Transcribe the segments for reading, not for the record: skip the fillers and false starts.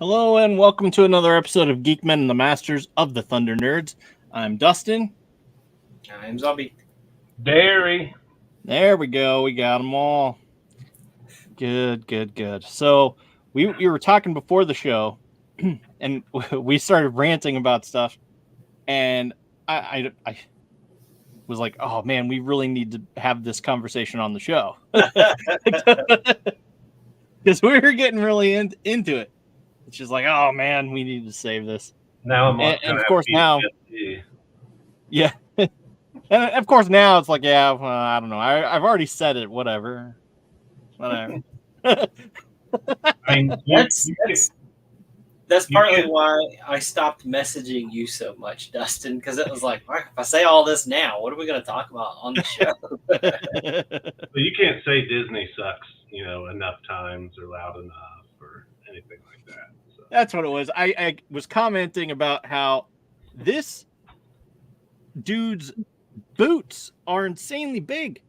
Hello and welcome to another episode of Geek-men and the Masters of the Thunder Nerds. I'm Dustin. I'm Zombie. Dairy. There we go. We got them all. Good. So we were talking before the show, and we started ranting about stuff, and I was like, oh man, we really need to have this conversation on the show because we were getting really into it. It's just like, oh man, we need to save this. Now I'm and of course now, yeah. And of course now it's like, yeah, well, I don't know. I've already said it. Whatever. I mean, that's partly why I stopped messaging you so much, Dustin, because it was like, if I say all this now, what are we going to talk about on the show? Well, you can't say Disney sucks, enough times or loud enough or anything like that. So. That's what it was. I was commenting about how this dude's boots are insanely big.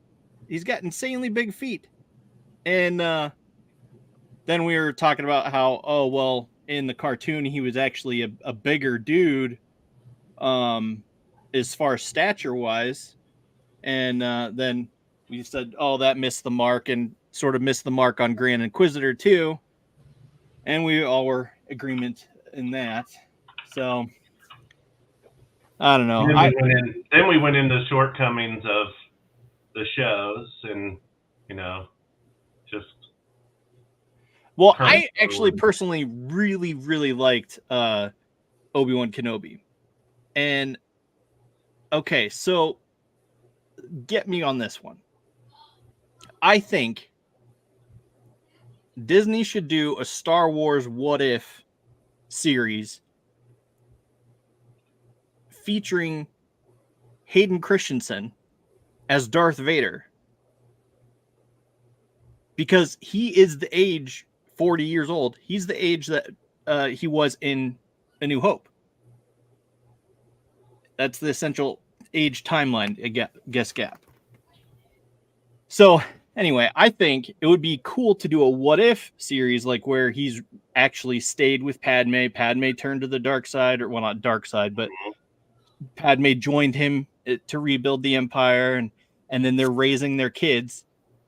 He's got insanely big feet. And then we were talking about how, oh, well, in the cartoon, he was actually a bigger dude as far as stature-wise. And then we said, oh, that missed the mark and sort of missed the mark on Grand Inquisitor, too. And we all were agreement in that. So, I don't know. Then we went into shortcomings of the shows and, just... Well, I actually personally really, really liked Obi-Wan Kenobi. And, okay, so get me on this one. I think Disney should do a Star Wars What If series featuring Hayden Christensen as Darth Vader. Because he is the age, 40 years old, he's the age that he was in A New Hope. That's the essential age timeline, guess gap. So, anyway, I think it would be cool to do a What If series, like where he's actually stayed with Padme. Padme turned to the dark side, or well, not dark side, but Padme joined him to rebuild the Empire, and then they're raising their kids.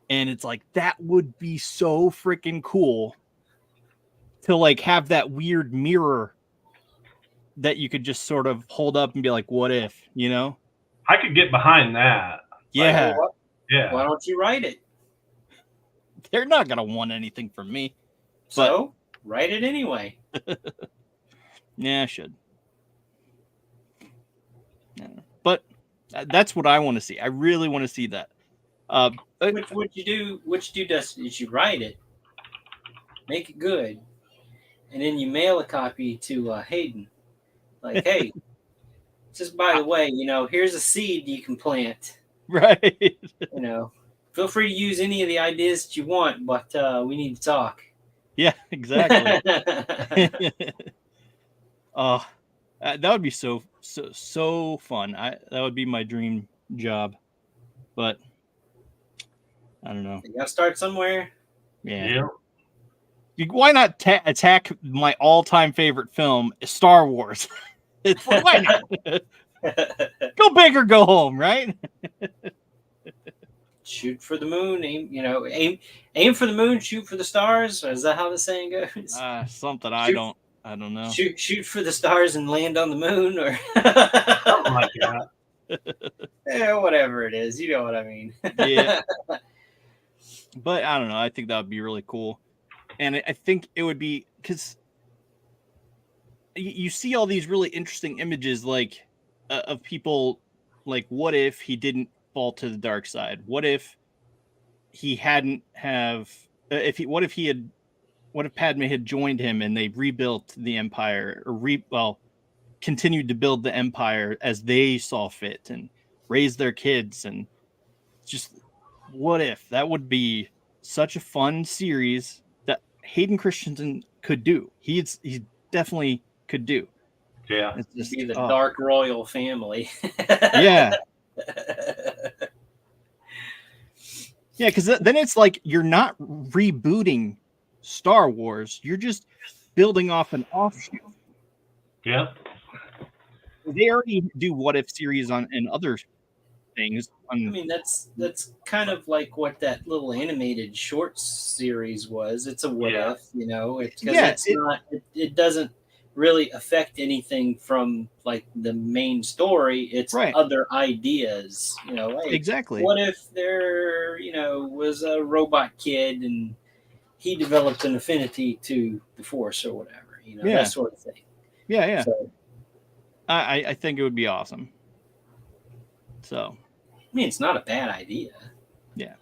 And it's like, that would be so freaking cool to like have that weird mirror that you could just sort of hold up and be like, what if, I could get behind that. Yeah. Like, yeah. Why don't you write it? They're not going to want anything from me. So, write it anyway. Yeah, I should. Yeah. But that's what I want to see. I really want to see that. What you do, Dustin, is you write it, make it good, and then you mail a copy to Hayden. Like, hey, just by the way, here's a seed you can plant. Right. Feel free to use any of the ideas that you want, but we need to talk. Yeah, exactly. That would be so fun. That would be my dream job. But I don't know. You gotta start somewhere. Yeah. Why not attack my all-time favorite film, Star Wars? Why not? Go big or go home, right? Shoot for the moon, aim for the moon, shoot for the stars. Is that how the saying goes? Something I don't know. Shoot for the stars and land on the moon, or something like that. Yeah, whatever it is, you know what I mean. Yeah. But I don't know. I think that would be really cool. And I think it would be because you see all these really interesting images like of people like, what if he didn't fall to the dark side? What if he hadn't have what if Padme had joined him and they rebuilt the Empire or continued to build the Empire as they saw fit and raised their kids, and just what if that would be such a fun series that Hayden Christensen could do. He definitely could do. Yeah. It's just be the dark royal family. Yeah. Yeah, because then it's like you're not rebooting Star Wars. You're just building off an offshoot. Yeah. They already do what if series on and other things. I mean, that's kind of like what that little animated short series was. It's a what if, it's because it doesn't really affect anything from like the main story. It's other ideas, hey, exactly. What if there, was a robot kid and he developed an affinity to the Force or whatever, that sort of thing. Yeah. So, I think it would be awesome. So, I mean, it's not a bad idea. Yeah.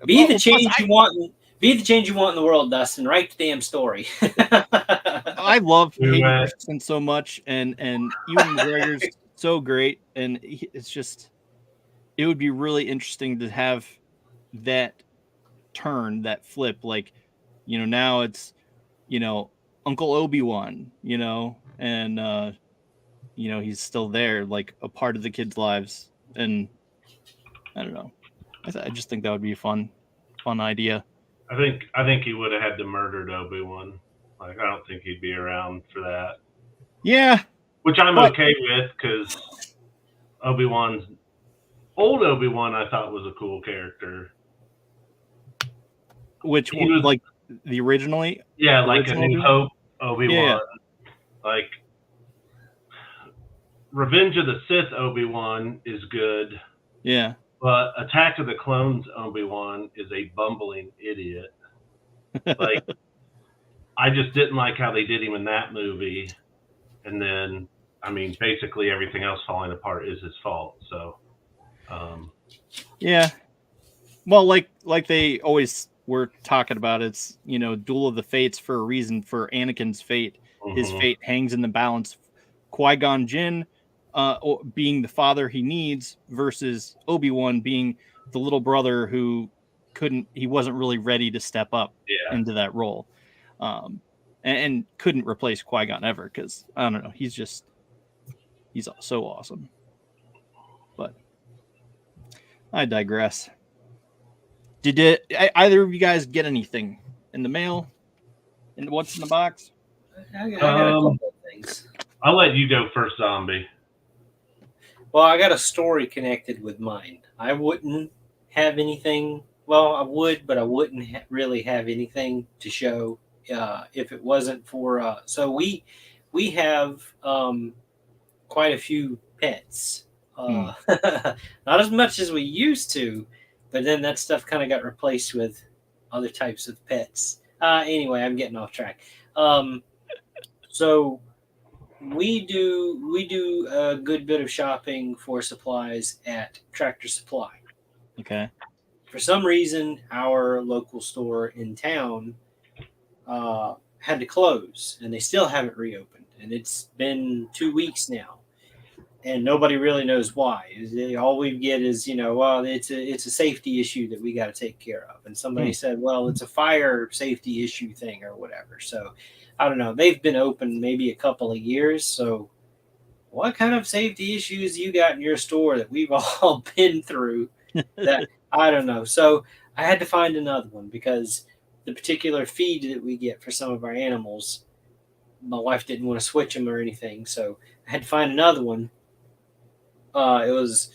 Be the change you want in the world, Dustin. Write the damn story. I love Hayden Christensen so much, and Ewan McGregor's so great, and it's just, it would be really interesting to have that turn, that flip, like, now it's, Uncle Obi-Wan, and he's still there, like a part of the kids' lives, and I don't know. I just think that would be a fun idea. I think he would have had to murdered Obi-Wan. Like, I don't think he'd be around for that. Yeah. Which I'm okay with, because old Obi-Wan I thought was a cool character. Which one? Like the originally? Yeah, like A New Hope Obi-Wan. Yeah. Like Revenge of the Sith Obi-Wan is good. Yeah. But Attack of the Clones Obi-Wan is a bumbling idiot. Like, I just didn't like how they did him in that movie. And then, I mean, basically everything else falling apart is his fault. So, yeah. Well, like they always were talking about, it's, Duel of the Fates for a reason. For Anakin's fate, his fate hangs in the balance. Qui-Gon Jinn being the father he needs versus Obi-Wan being the little brother who he wasn't really ready to step up into that role. And couldn't replace Qui-Gon ever, because I don't know, he's so awesome. But I digress. Did either of you guys get anything in the mail? And what's in the box? I got a couple of things. I'll let you go first, Zombie. Well, I got a story connected with mine. I wouldn't have anything. Well, I would, but I wouldn't really have anything to show if it wasn't for. So we have quite a few pets. Not as much as we used to, but then that stuff kind of got replaced with other types of pets. Anyway, I'm getting off track. So we do a good bit of shopping for supplies at Tractor Supply. Okay. For some reason, our local store in town had to close, and they still haven't reopened. And it's been 2 weeks now, and nobody really knows why. All we get is, well, it's a safety issue that we got to take care of. And somebody said, well, it's a fire safety issue thing or whatever. So I don't know. They've been open maybe a couple of years. So what kind of safety issues you got in your store that we've all been through? That I don't know. So I had to find another one, because the particular feed that we get for some of our animals, my wife didn't want to switch them or anything. So I had to find another one. It was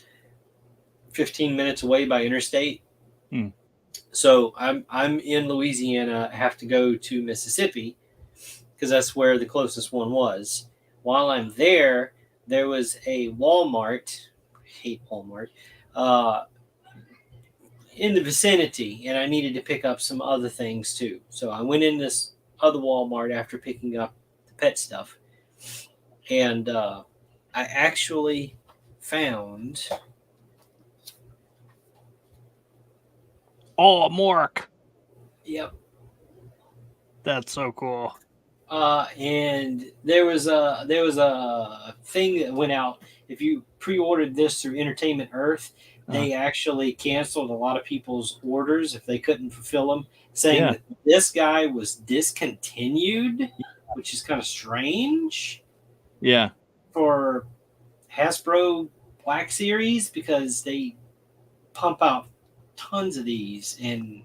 15 minutes away by interstate. So I'm in Louisiana. I have to go to Mississippi, because that's where the closest one was. While I'm there, there was a Walmart. I hate Walmart. In the vicinity, and I needed to pick up some other things too. So I went in this other Walmart after picking up the pet stuff, and I actually found Mark. Yep. That's so cool. And there was a thing that went out. If you pre-ordered this through Entertainment Earth, they actually canceled a lot of people's orders if they couldn't fulfill them, saying that this guy was discontinued, which is kind of strange. Yeah. For Hasbro Black Series, because they pump out tons of these, and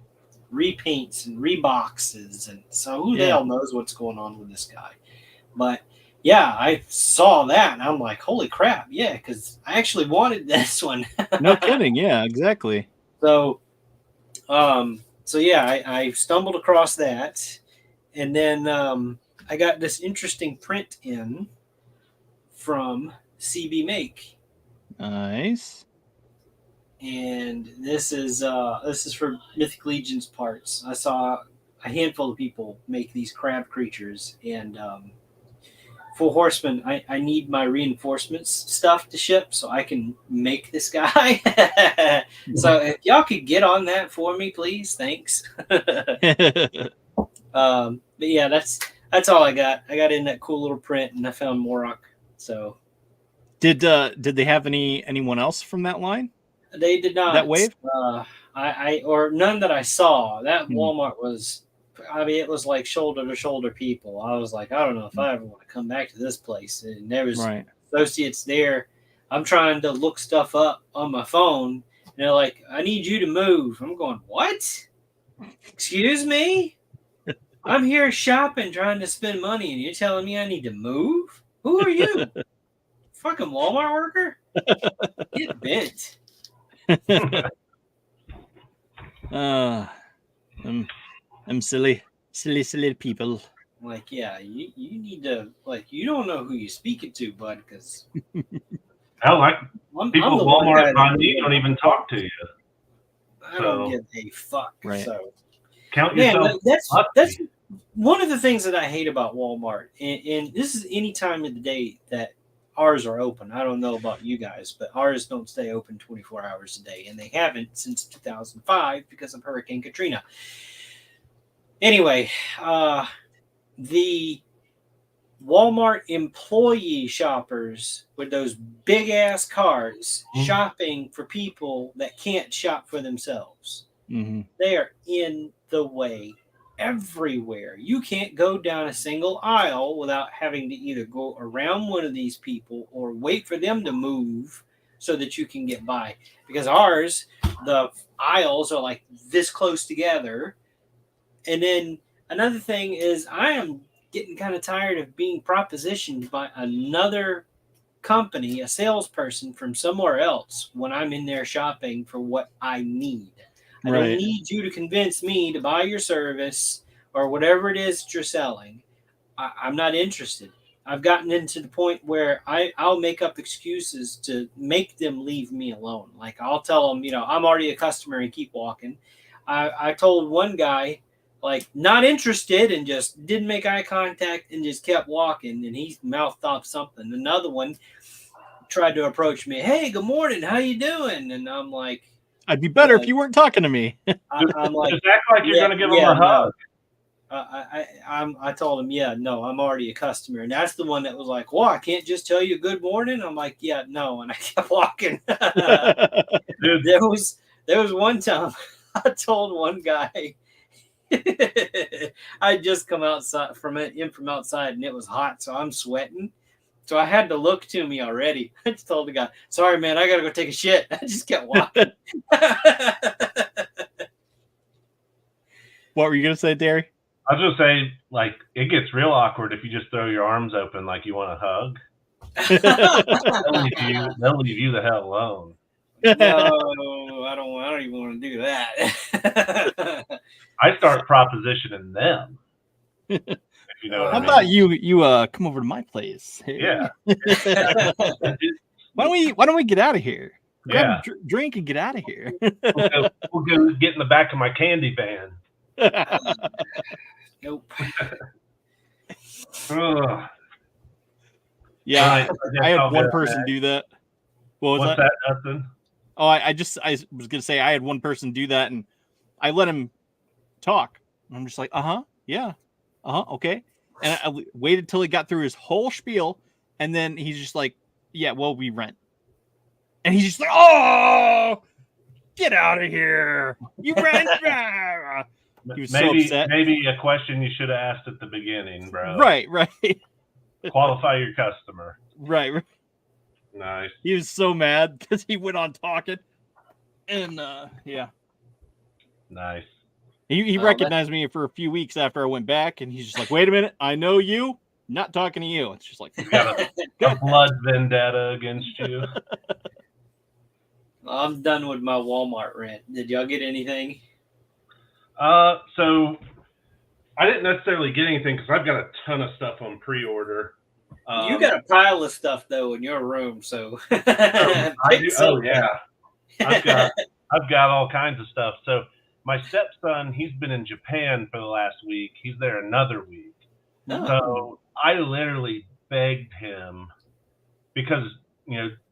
repaints and reboxes, and so who the Yeah. hell knows what's going on with this guy. But yeah, I saw that and I'm like, holy crap, yeah, because I actually wanted this one. No kidding. Yeah, exactly. So yeah, I stumbled across that, and then I got this interesting print in from CB Make, Nice. and this is for Mythic Legion's parts. I saw a handful of people make these crab creatures, and Full Horseman, I need my reinforcements stuff to ship so I can make this guy. So if y'all could get on that for me, please, thanks. But yeah, that's all I got. I got in that cool little print, and I found Morok. So Did they have anyone else from that line? they did not. That wave? I or none that I saw. That Walmart was. I mean, it was like shoulder to shoulder people. I was like, I don't know if I ever want to come back to this place. And there was associates there. I'm trying to look stuff up on my phone. And they're like, I need you to move. I'm going, what? Excuse me? I'm here shopping, trying to spend money, and you're telling me I need to move? Who are you? Fucking Walmart worker? Get bent. I'm silly people. Like, yeah, you need to, like, you don't know who you're speaking to, bud, because Hell, like people at Walmart behind me don't even talk to you. I don't give a fuck. Right. So count yourself. That's one of the things that I hate about Walmart, and this is any time of the day that ours are open. I don't know about you guys, but ours don't stay open 24 hours a day, and they haven't since 2005 because of Hurricane Katrina. Anyway, the Walmart employee shoppers with those big ass carts shopping for people that can't shop for themselves. Mm-hmm. They are in the way everywhere. You can't go down a single aisle without having to either go around one of these people or wait for them to move so that you can get by. Because ours, the aisles are like this close together. And then another thing is I am getting kind of tired of being propositioned by another company, a salesperson from somewhere else when I'm in there shopping for what I need. I don't need you to convince me to buy your service or whatever it is that you're selling. I'm not interested. I've gotten into the point where I'll make up excuses to make them leave me alone. Like I'll tell them, I'm already a customer and keep walking. I told one guy, like, not interested, and just didn't make eye contact and just kept walking, and he mouthed off something. Another one tried to approach me. Hey, good morning. How you doing? And I'm like, I'd be better if you weren't talking to me. I'm like, just act like you're going to give him a hug. I told him, no, I'm already a customer. And that's the one that was like, well, I can't just tell you good morning. I'm like, yeah, no. And I kept walking. There was one time I told one guy, I just come outside from outside and it was hot, so I'm sweating. So I had to look to me already. I just told the guy, sorry, man, I got to go take a shit. I just kept walking. What were you going to say, Derry? I was just saying, like, it gets real awkward if you just throw your arms open like you want a hug. They'll leave you the hell alone. No, I don't even want to do that. I start propositioning them. If you know what I mean. How about you come over to my place? Yeah. Why don't we get out of here? Grab Yeah. a drink and get out of here. We'll go get in the back of my candy van. Nope. Yeah, I had one person do that. What was What's that, Dustin? Oh, I was gonna say I had one person do that, and I let him talk. I'm just like, yeah, okay. And I waited till he got through his whole spiel, and then he's just like, yeah, well, we rent. And he's just like, oh, get out of here, you rent. He was so upset. Maybe a question you should have asked at the beginning, bro. Right. Qualify your customer. Right. Nice. He was so mad because he went on talking, and yeah. Nice. He recognized me for a few weeks after I went back, and he's just like, "Wait a minute, I know you. Not talking to you." It's just like, He's got a blood vendetta against you. I'm done with my Walmart rent. Did y'all get anything? So I didn't necessarily get anything because I've got a ton of stuff on pre-order. You got a pile of stuff though in your room, so I do. Oh yeah, I've got all kinds of stuff. So my stepson, he's been in Japan for the last week. He's there another week. Oh. So I literally begged him because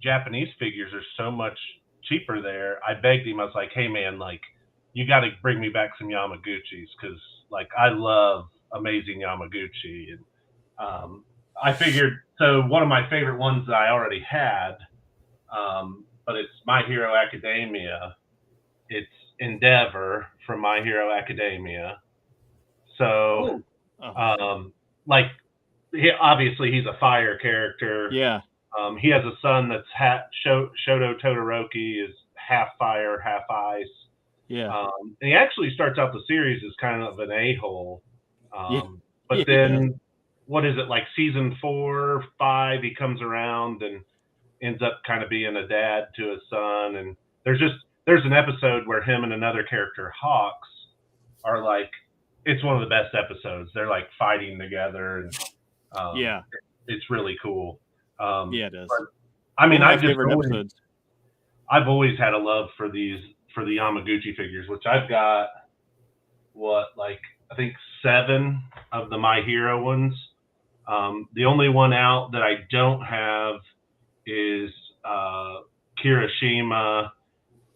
Japanese figures are so much cheaper there. I begged him. I was like, "Hey man, like you got to bring me back some Yamaguchis because like I love amazing Yamaguchi." And I figured, so one of my favorite ones that I already had, but it's My Hero Academia. It's Endeavor from My Hero Academia. So, like, obviously he's a fire character. yeah. He has a son that's Shoto Todoroki is half fire, half ice. Yeah. And he actually starts out the series as kind of an a-hole. Yeah. But then, what is it, like season 4, 5, he comes around and ends up kind of being a dad to his son. And there's an episode where him and another character, Hawks, are like, it's one of the best episodes. They're like fighting together. And it's really cool. Yeah, it is. But, I mean, I've always had a love for the Yamaguchi figures, which I've got, I think 7 of the My Hero ones. The only one out that I don't have is Kirishima,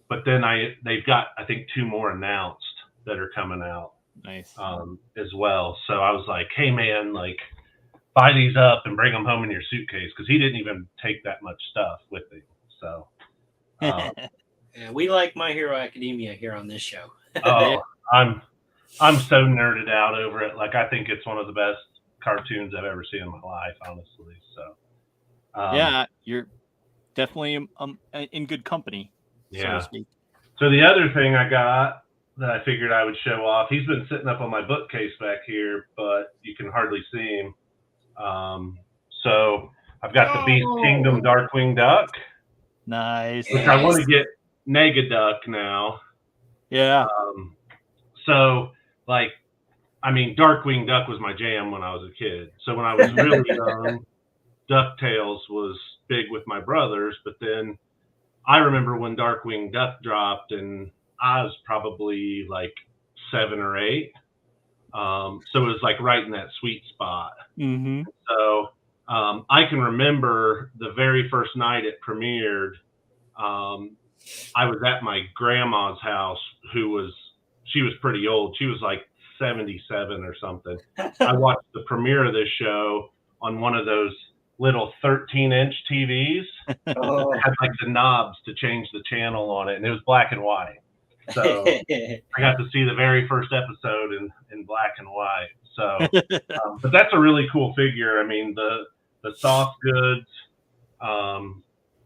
but then they've got, I think, 2 more announced that are coming out. Nice. As well. So I was like, hey man, like buy these up and bring them home in your suitcase, because he didn't even take that much stuff with him. So yeah, we like My Hero Academia here on this show. Oh, I'm so nerded out over it. Like, I think it's one of the best cartoons I've ever seen in my life, honestly. So yeah, you're definitely in good company, so to speak. So the other thing I got that I figured I would show off, he's been sitting up on my bookcase back here, but you can hardly see him. So I've got the Beast Kingdom Darkwing Duck. Nice. Which I want to get Negaduck now. Yeah. So, like, I mean, Darkwing Duck was my jam when I was a kid. So when I was really young, DuckTales was big with my brothers. But then I remember when Darkwing Duck dropped, and I was probably like 7 or 8. So it was like right in that sweet spot. Mm-hmm. So I can remember the very first night it premiered. I was at my grandma's house, she was pretty old. She was like 77 or something. I watched the premiere of this show on one of those little 13-inch TVs. Oh. It had like the knobs to change the channel on it, and it was black and white. So I got to see the very first episode in black and white. So, but that's a really cool figure. I mean, the soft goods,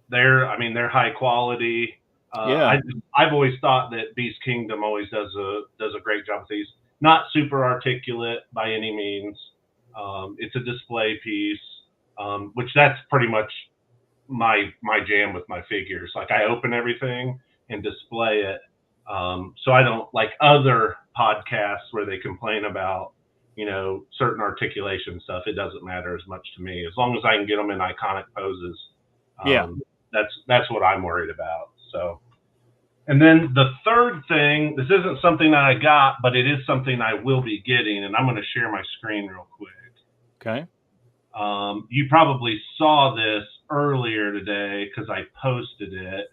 they're high quality. I've always thought that Beast Kingdom always does a great job with these. Not super articulate by any means. It's a display piece, which that's pretty much my jam with my figures. Like, I open everything and display it. So I don't like other podcasts where they complain about, certain articulation stuff. It doesn't matter as much to me, as long as I can get them in iconic poses. That's what I'm worried about. So, and then the third thing, this isn't something that I got, but it is something I will be getting, and I'm going to share my screen real quick. Okay. You probably saw this earlier today because I posted it.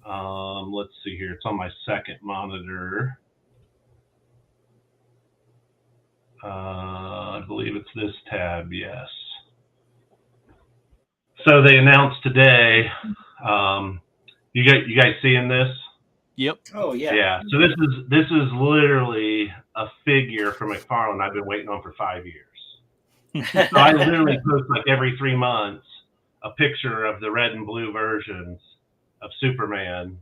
Let's see here. It's on my second monitor. I believe it's this tab. Yes. So they announced today. You guys seeing this? Yep. Oh yeah. Yeah. So this is literally a figure from McFarlane I've been waiting on for 5 years. So I literally post like every 3 months a picture of the red and blue versions of Superman,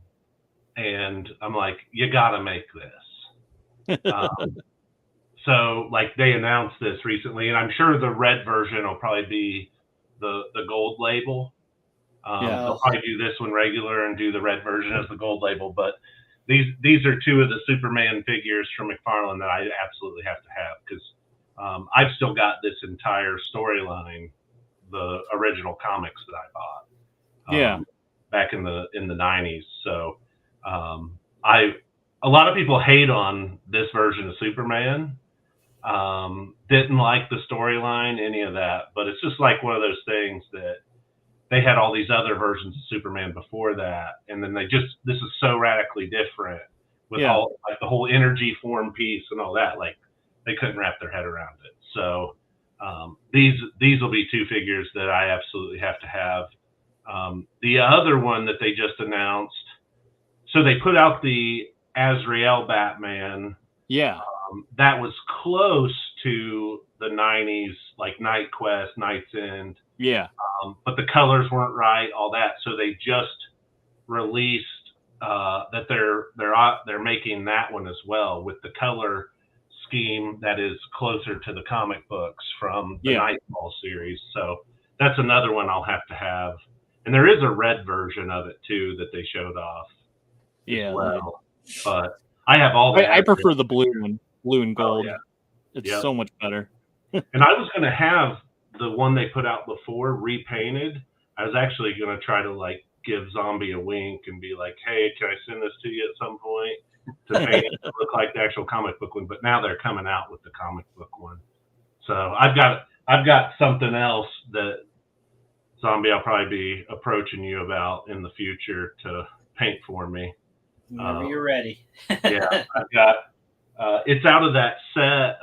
and I'm like, you gotta make this. Um, so like they announced this recently, and I'm sure the red version will probably be the gold label. Yeah. They'll probably do this one regular and do the red version as the gold label. But these are two of the Superman figures from McFarlane that I absolutely have to have because I've still got this entire storyline, the original comics that I bought back in the 90s. So a lot of people hate on this version of Superman. Didn't like the storyline, any of that, but it's just like one of those things that they had all these other versions of Superman before that, and then this is so radically different with all like the whole energy form piece and all that. Like they couldn't wrap their head around it. So these will be two figures that I absolutely have to have. The other one that they just announced, so they put out the Azrael Batman. Yeah. That was close to the 90s, like Night Quest, Night's End. Yeah. But the colors weren't right, all that. So they just released that they're making that one as well with the color scheme that is closer to the comic books from the Nightfall series. So that's another one I'll have to have. And there is a red version of it too that they showed off. Yeah. As well, but I have all the. I prefer the blue one, blue and gold. Oh, yeah. It's so much better. And I was going to have the one they put out before repainted. I was actually going to try to like give Zombie a wink and be like, "Hey, can I send this to you at some point to paint it to look like the actual comic book one?" But now they're coming out with the comic book one. So I've got something else that Zombie I'll probably be approaching you about in the future to paint for me. Whenever you're ready. Yeah, I've got. It's out of that set,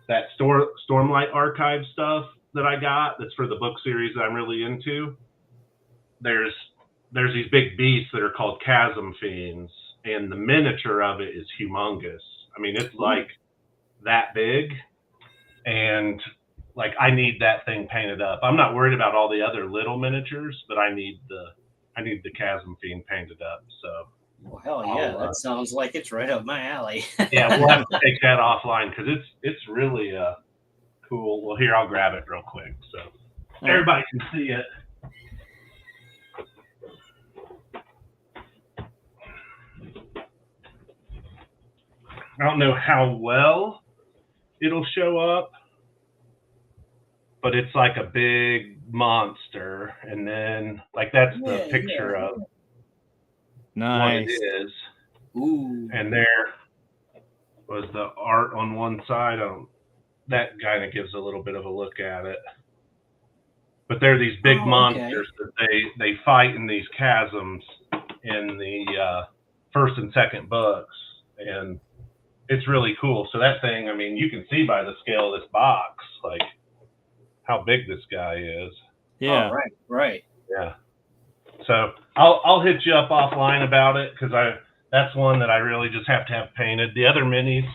that Stormlight Archive stuff that I got. That's for the book series that I'm really into. There's these big beasts that are called Chasm Fiends, and the miniature of it is humongous. I mean, it's like that big, and like I need that thing painted up. I'm not worried about all the other little miniatures, but I need the Chasm Fiend painted up. So. Well, hell yeah, that sounds like it's right up my alley. Yeah, we'll have to take that offline because it's really cool. Well, here, I'll grab it real quick so everybody can see it. I don't know how well it'll show up, but it's like a big monster, and then like that's the picture of what it is. Ooh. And there was the art on one side. That kind of gives a little bit of a look at it. But they're these big monsters that they fight in these chasms in the first and second books. And it's really cool. So that thing, I mean, you can see by the scale of this box, like how big this guy is. Yeah. Oh, right. Yeah. So I'll hit you up offline about it because that's one that I really just have to have painted. The other minis,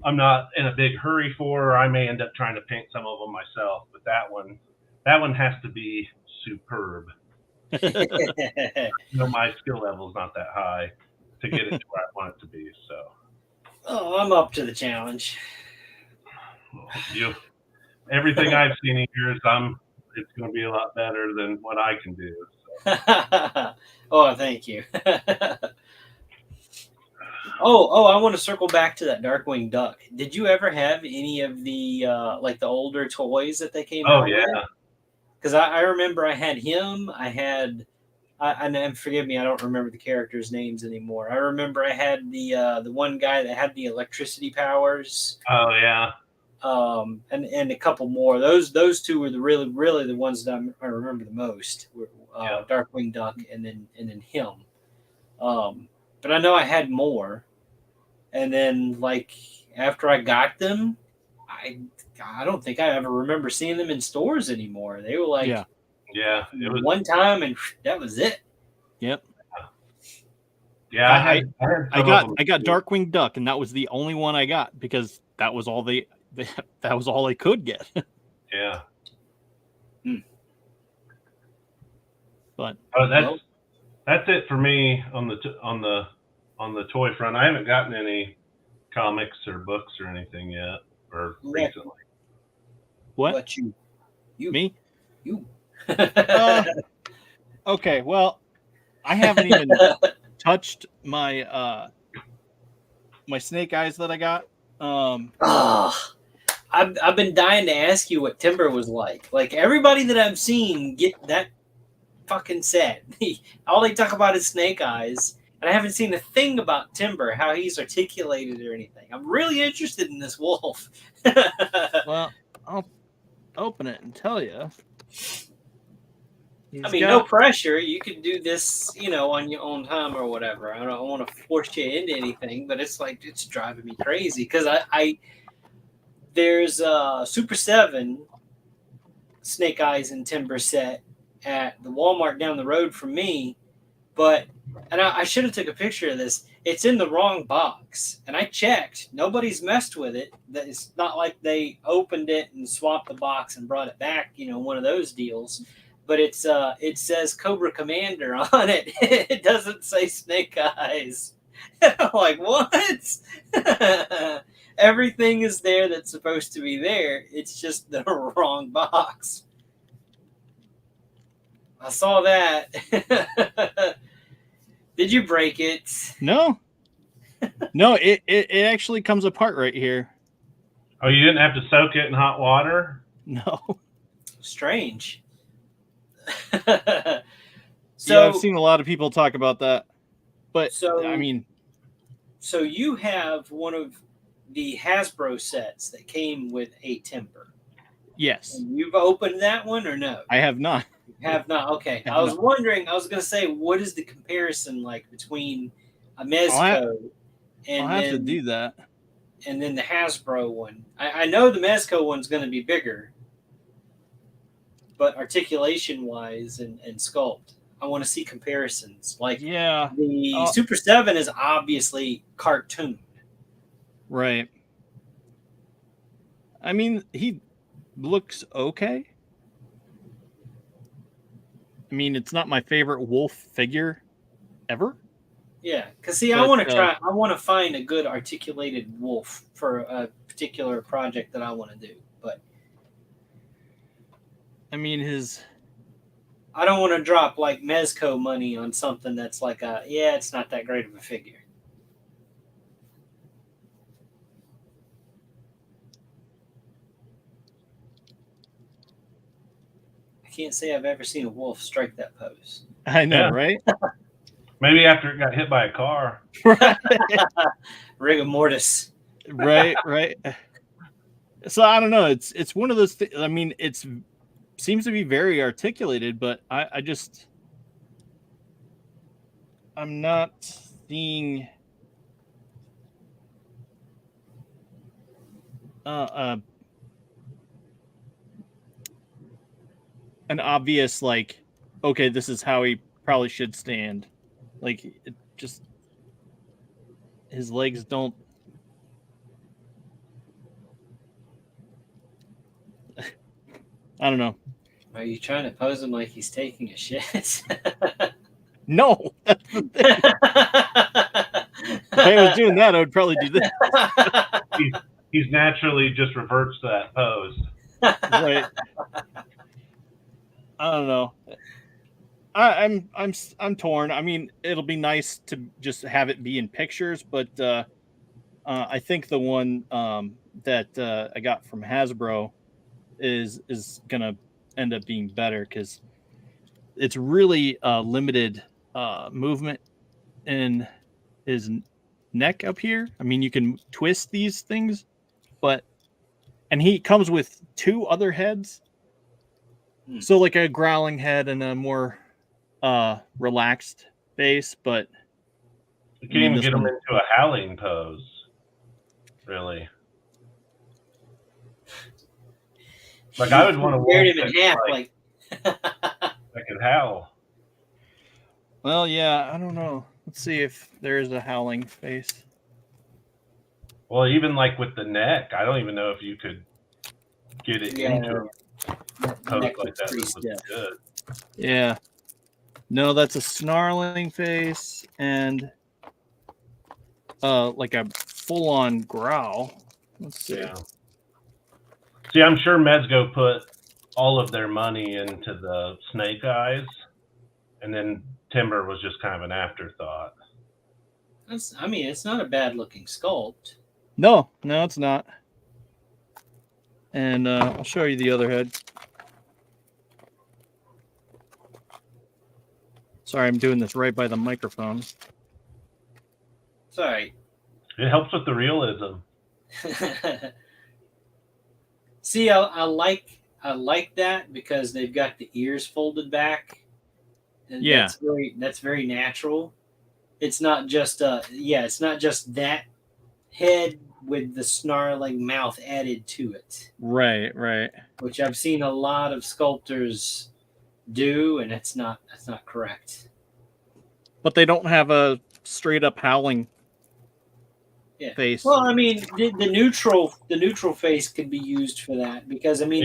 I'm not in a big hurry for. Or I may end up trying to paint some of them myself, but that one has to be superb. My skill level is not that high to get it to where I want it to be. So. Oh, I'm up to the challenge. Everything I've seen in years, it's going to be a lot better than what I can do. Oh, thank you. Oh, I want to circle back to that Darkwing Duck. Did you ever have any of the like the older toys that they came out with? Oh, yeah. Because I remember I had him. And forgive me, I don't remember the characters' names anymore. I remember I had the one guy that had the electricity powers. Oh, yeah. And a couple more. Those two were really the ones that I remember the most. Were Darkwing Duck and then him. But I know I had more. And then like after I got them, I don't think I ever remember seeing them in stores anymore. They were like it was one time and that was it. Yep. Yeah, I got Darkwing Duck, and that was the only one I got because that was all they could get. Yeah. But that's it for me on the toy front. I haven't gotten any comics or books or anything yet, or Yeah. recently. What? But you. Me? You. Okay, well, I haven't even touched my my snake eyes that I got. I've been dying to ask you what Timber was like. Like everybody that I've seen get that fucking set. All they talk about is snake eyes, and I haven't seen a thing about Timber, how he's articulated or anything. I'm really interested in this wolf. Well, I'll open it and tell you. I mean, no pressure. You can do this, on your own time or whatever. I don't want to force you into anything, but it's like it's driving me crazy because there's Super 7 Snake Eyes and Timber set at the Walmart down the road from me, and I should have took a picture of this. It's in the wrong box, and I checked. Nobody's messed with it. It's not like they opened it and swapped the box and brought it back. One of those deals. But it says Cobra Commander on it. It doesn't say Snake Eyes. I'm like, what? Everything is there that's supposed to be there. It's just the wrong box. I saw that. Did you break it? No. No, it actually comes apart right here. Oh, you didn't have to soak it in hot water? No. Strange. Yeah, I've seen a lot of people talk about that. But, I mean... So you have one of the Hasbro sets that came with a Timber. Yes. And you've opened that one or no? I have not. You have not. Okay. I was wondering, I was going to say, what is the comparison like between a Mezco and I'll have to do that. And then the Hasbro one. I know the Mezco one's going to be bigger, but articulation-wise and sculpt, I want to see comparisons. Like, the Super 7 is obviously cartoon. Right. I mean, he looks okay. I mean, it's not my favorite wolf figure ever. Yeah, because I want to try. I want to find a good articulated wolf for a particular project that I want to do. But I mean, I don't want to drop like Mezco money on something that's like it's not that great of a figure. I can't say I've ever seen a wolf strike that pose. I know, right? Maybe after it got hit by a car. Rigor mortis. Right. So I don't know. It's one of those things. I mean, seems to be very articulated, but I'm not seeing an obvious, like, okay, this is how he probably should stand. Like, it just, his legs don't. I don't know. Are you trying to pose him like he's taking a shit? No, that's the thing. If I was doing that, I would probably do this. He's naturally just reverts to that pose. Right. I don't know. I'm torn. I mean, it'll be nice to just have it be in pictures, but I think the one that I got from Hasbro is gonna end up being better because it's really limited movement in his neck up here. I mean, you can twist these things, and he comes with 2 other heads. So like a growling head and a more relaxed face, but you can't even get him into a howling pose, really. Like, I would want to wear him in half, like I could howl. Well, yeah, I don't know. Let's see if there's a howling face. Well, even like with the neck, I don't even know if you could get it into a pose like that. That looks good. Yeah. No, that's a snarling face and like a full on growl. Let's see. Yeah. See, I'm sure Mezco put all of their money into the snake eyes, and then Timber was just kind of an afterthought. I mean, it's not a bad looking sculpt. No, it's not. And I'll show you the other head. Sorry, I'm doing this right by the microphone. Sorry. It helps with the realism. See, I like that because they've got the ears folded back. And Yeah. that's very natural. It's not just it's not just that head with the snarling mouth added to it. Right. Which I've seen a lot of sculptors do, and that's not correct. But they don't have a straight up howling face. Well, I mean, the neutral face could be used for that because I mean,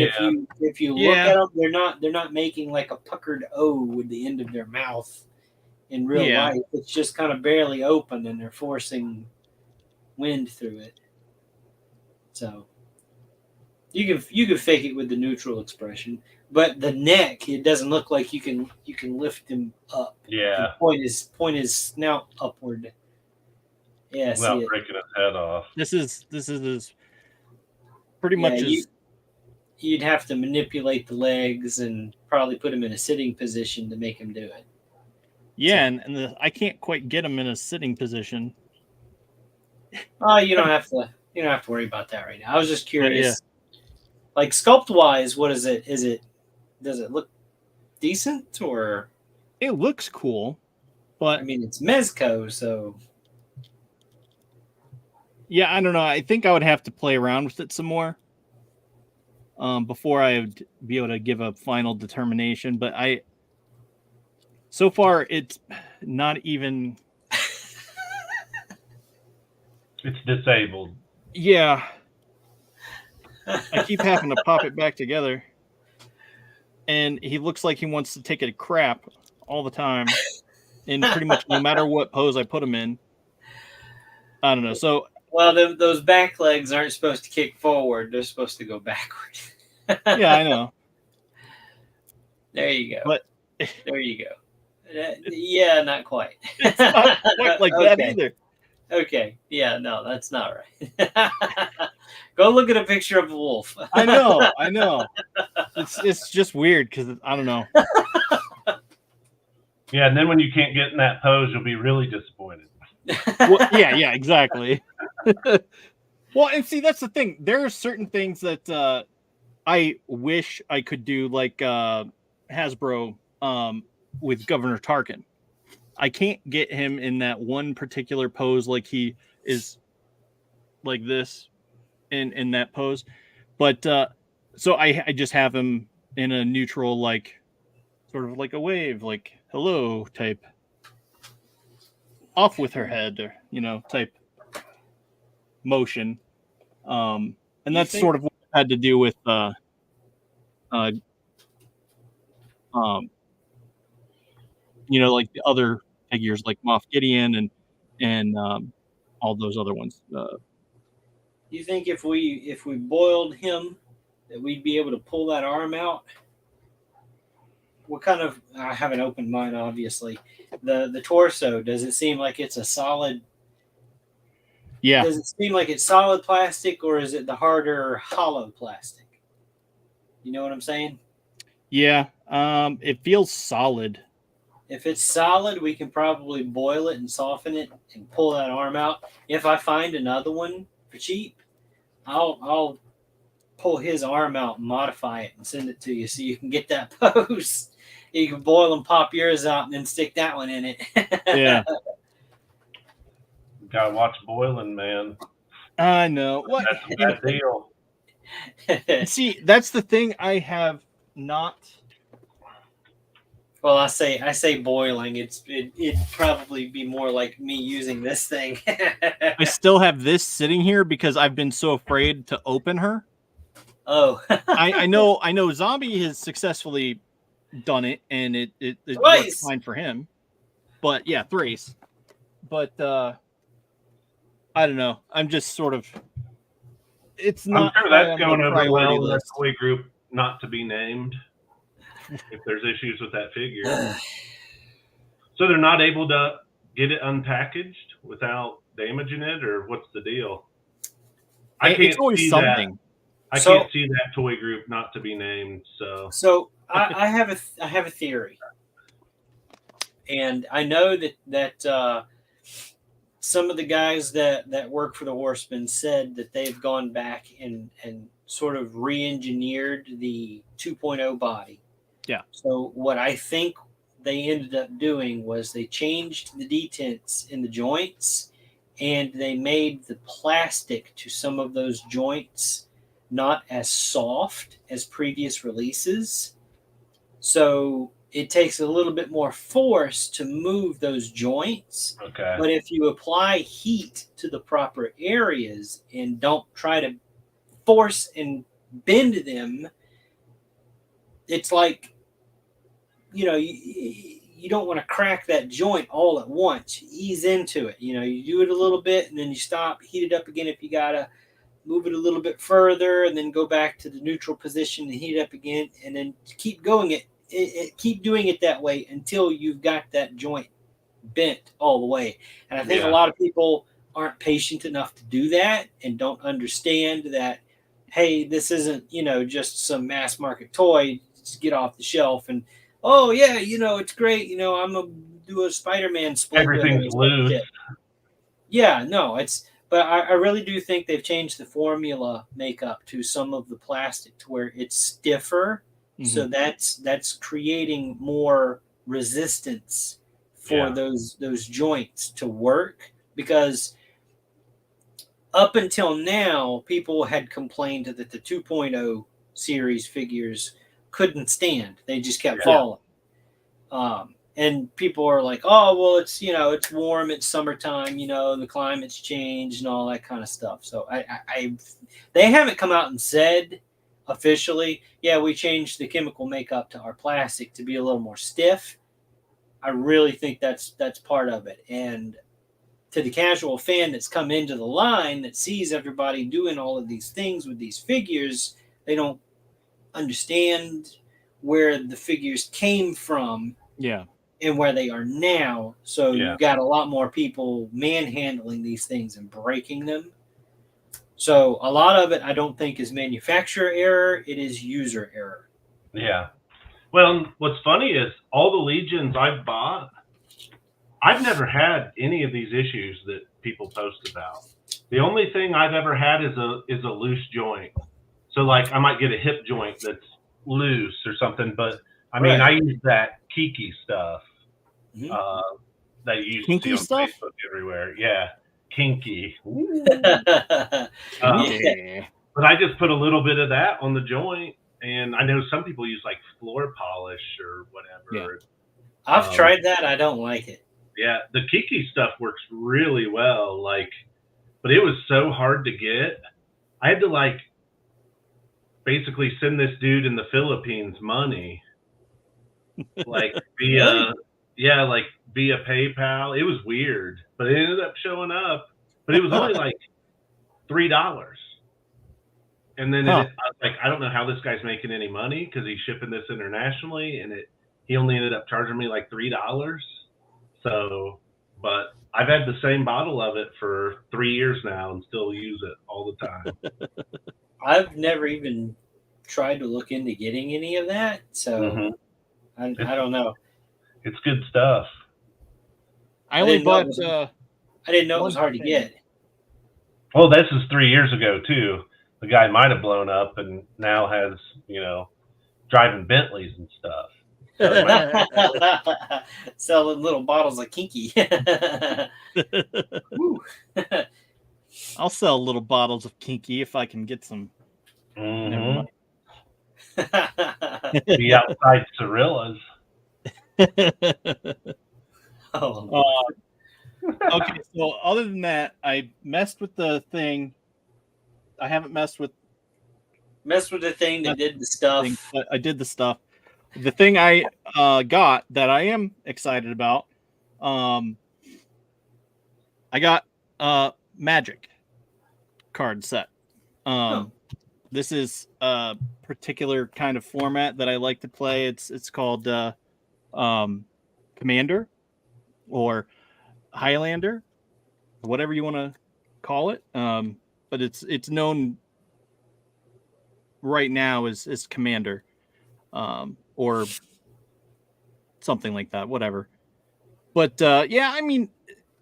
if you look at them, they're not making like a puckered O with the end of their mouth in real life. It's just kind of barely open, and they're forcing wind through it. So you can fake it with the neutral expression, but the neck, it doesn't look like you can lift him up. Yeah. Point his snout upward. Yeah, without breaking his head off. This is pretty much as you'd have to manipulate the legs and probably put him in a sitting position to make him do it. Yeah, so, and I can't quite get him in a sitting position. Oh, you don't have to worry about that right now. I was just curious. Like sculpt wise, what is it? Does it look decent or? It looks cool, but I mean it's Mezco, so. Yeah, I don't know. I think I would have to play around with it some more before I would be able to give a final determination. But so far, it's not even. It's disabled. Yeah. I keep having to pop it back together. And he looks like he wants to take a crap all the time. In pretty much no matter what pose I put him in. I don't know. So. Well, those back legs aren't supposed to kick forward. They're supposed to go backward. Yeah, I know. There you go. But there you go. Yeah, not quite. It's not quite like that either. Okay. Yeah, no, that's not right. Go look at a picture of a wolf. I know. It's just weird because I don't know. Yeah, and then when you can't get in that pose, you'll be really disappointed. Well, yeah, exactly. Well, and see, that's the thing. There are certain things that I wish I could do, like Hasbro with Governor Tarkin. I can't get him in that one particular pose, like he is like this in that pose. But so I just have him in a neutral, like sort of like a wave, like hello type. Off with her head, or type motion, and that's sort of what it had to do with like the other figures like Moff Gideon and all those other ones. You think if we boiled him, that we'd be able to pull that arm out? What kind of? I have an open mind, obviously. The torso, does it seem like it's a solid? Yeah. Does it seem like it's solid plastic, or is it the harder hollow plastic? You know what I'm saying? Yeah. It feels solid. If it's solid, we can probably boil it and soften it and pull that arm out. If I find another one for cheap, I'll pull his arm out and modify it and send it to you so you can get that pose. You can boil and pop yours out and then stick that one in it. Yeah. Gotta watch boiling, man. I know. What? That's a bad deal. See, that's the thing I have not. Well, I say boiling. It'd probably be more like me using this thing. I still have this sitting here because I've been so afraid to open her. Oh. I know Zombie has successfully done it, and it works fine for him. But yeah, Thrace. But I don't know. I'm just sort of. It's I'm not. sure high that's on the going over priority well in that list. toy group, not to be named. If there's issues with that figure, so they're not able to get it unpackaged without damaging it, or what's the deal? I It's can't always see something. that. I So- can't see that toy group not to be named. So So I have a theory, and I know that some of the guys that work for the Horsemen said that they've gone back and sort of re-engineered the 2.0 body. Yeah. So what I think they ended up doing was they changed the detents in the joints, and they made the plastic to some of those joints not as soft as previous releases. So it takes a little bit more force to move those joints. okay, But if you apply heat to the proper areas and don't try to force and bend them, it's like, you don't want to crack that joint all at once. Ease into it. You do it a little bit and then you stop, heat it up again if you got to move it a little bit further, and then go back to the neutral position and heat it up again, and then keep going keep doing it that way until you've got that joint bent all the way. And I think a lot of people aren't patient enough to do that and don't understand that, hey, this isn't, just some mass market toy. Just get off the shelf and, oh yeah, it's great. I'm gonna do a Spider-Man split. everything's loose. Yeah, no, but I really do think they've changed the formula makeup to some of the plastic to where it's stiffer. Mhm. So that's creating more resistance for those joints to work, because up until now, people had complained that the 2.0 series figures couldn't stand. They just kept falling. And people are like, oh, well, it's warm, it's summertime, the climate's changed and all that kind of stuff. So they haven't come out and said officially, yeah, we changed the chemical makeup to our plastic to be a little more stiff. I really think that's part of it. And to the casual fan that's come into the line that sees everybody doing all of these things with these figures, they don't understand where the figures came from. Yeah. And where they are now. So Yeah. you've got a lot more people manhandling these things and breaking them. So a lot of it, I don't think, is manufacturer error. It is user error. Yeah. Well, what's funny is all the Legions I've bought, I've never had any of these issues that people post about. The only thing I've ever had is a loose joint. So like I might get a hip joint that's loose or something, but I mean, I use that Kiki stuff that you used Kinky to see on stuff? Facebook everywhere. Yeah, kinky. Yeah. But I just put a little bit of that on the joint, and I know some people use like floor polish or whatever. Yeah. I've tried that. I don't like it. Yeah, the Kiki stuff works really well. But it was so hard to get. I had to basically send this dude in the Philippines money, via via PayPal. It was weird, but it ended up showing up. But it was only like $3. And then I was like, I don't know how this guy's making any money because he's shipping this internationally, and he only ended up charging me like $3. So, but I've had the same bottle of it for 3 years now and still use it all the time. I've never even tried to look into getting any of that, so I don't know. It's good stuff. I only bought. I didn't know it was hard to get. Well, this is 3 years ago too. The guy might have blown up and now has, driving Bentleys and stuff. Selling little bottles of Kinky. I'll sell little bottles of Kinky if I can get some. Never mind. The outside Cirillas. Okay, so other than that, I messed with the thing. I haven't messed with the thing that did the stuff. I did the stuff. The thing I got that I am excited about. I got Magic card set. This is a particular kind of format that I like to play. It's called Commander or Highlander, whatever you want to call it. But it's known right now as Commander, or something like that, whatever. But yeah, I mean,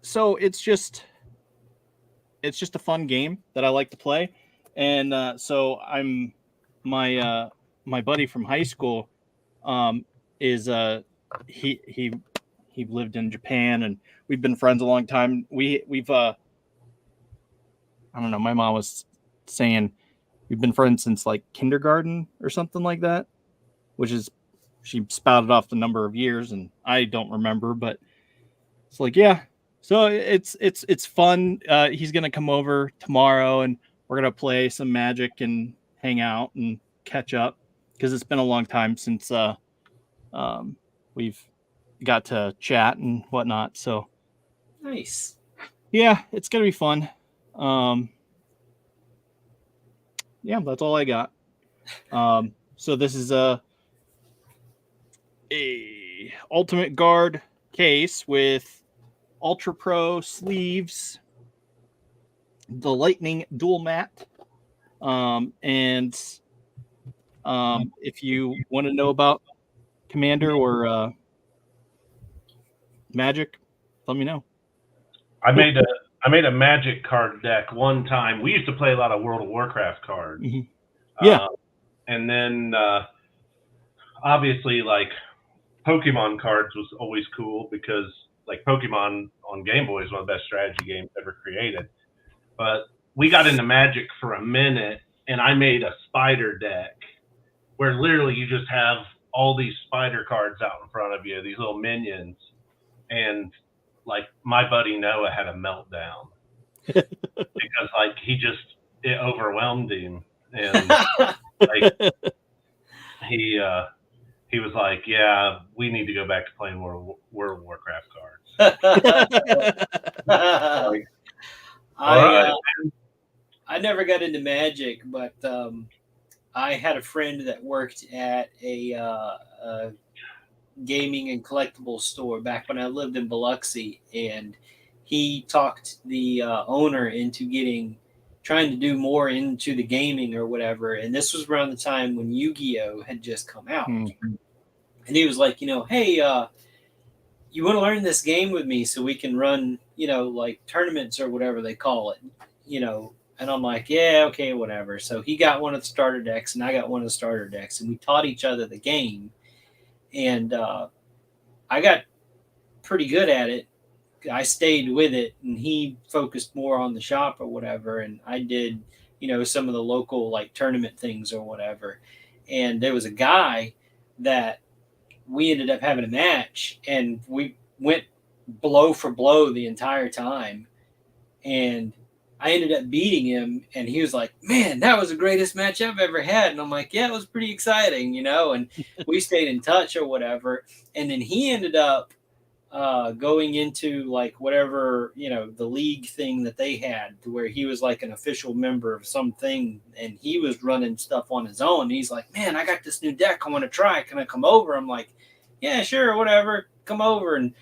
so it's just a fun game that I like to play. And so I'm my buddy from high school is he lived in Japan, and we've been friends a long time. We've I don't know, my mom was saying we've been friends since like kindergarten or something like that, which is, she spouted off the number of years and I don't remember, but it's like, yeah. So it's fun. He's gonna come over tomorrow and we're gonna play some Magic and hang out and catch up, because it's been a long time since we've got to chat and whatnot. So Nice. yeah, it's gonna be fun. Yeah, that's all I got. So this is a Ultimate Guard case with Ultra Pro sleeves, the Lightning dual mat, and if you want to know about Commander or Magic, let me know. I made a Magic card deck one time. We used to play a lot of World of Warcraft cards. Mm-hmm. Yeah. And then obviously, like, Pokemon cards was always cool, because like Pokemon on Game Boy is one of the best strategy games ever created. But we got into Magic for a minute, and I made a spider deck where literally you just have all these spider cards out in front of you, these little minions. And like my buddy Noah had a meltdown because like it overwhelmed him. And like he was like, yeah, we need to go back to playing World of Warcraft cards. Like, I never got into Magic, but I had a friend that worked at a gaming and collectibles store back when I lived in Biloxi, and he talked the owner into trying to do more into the gaming or whatever. And this was around the time when Yu-Gi-Oh had just come out. Mm-hmm. And he was like, hey, you want to learn this game with me so we can run, like tournaments or whatever they call it, And I'm like, yeah, okay, whatever. So he got one of the starter decks and I got one of the starter decks, and we taught each other the game. And I got pretty good at it. I stayed with it, and he focused more on the shop or whatever. And I did, some of the local like tournament things or whatever. And there was a guy that we ended up having a match, and we went blow for blow the entire time. And I ended up beating him, and he was like, man, that was the greatest match I've ever had. And I'm like, yeah, it was pretty exciting, and we stayed in touch or whatever. And then he ended up going into like whatever, the league thing that they had, to where he was like an official member of something, and he was running stuff on his own. And he's like, man, I got this new deck I want to try. Can I come over? I'm like, yeah, sure, whatever. Come over. And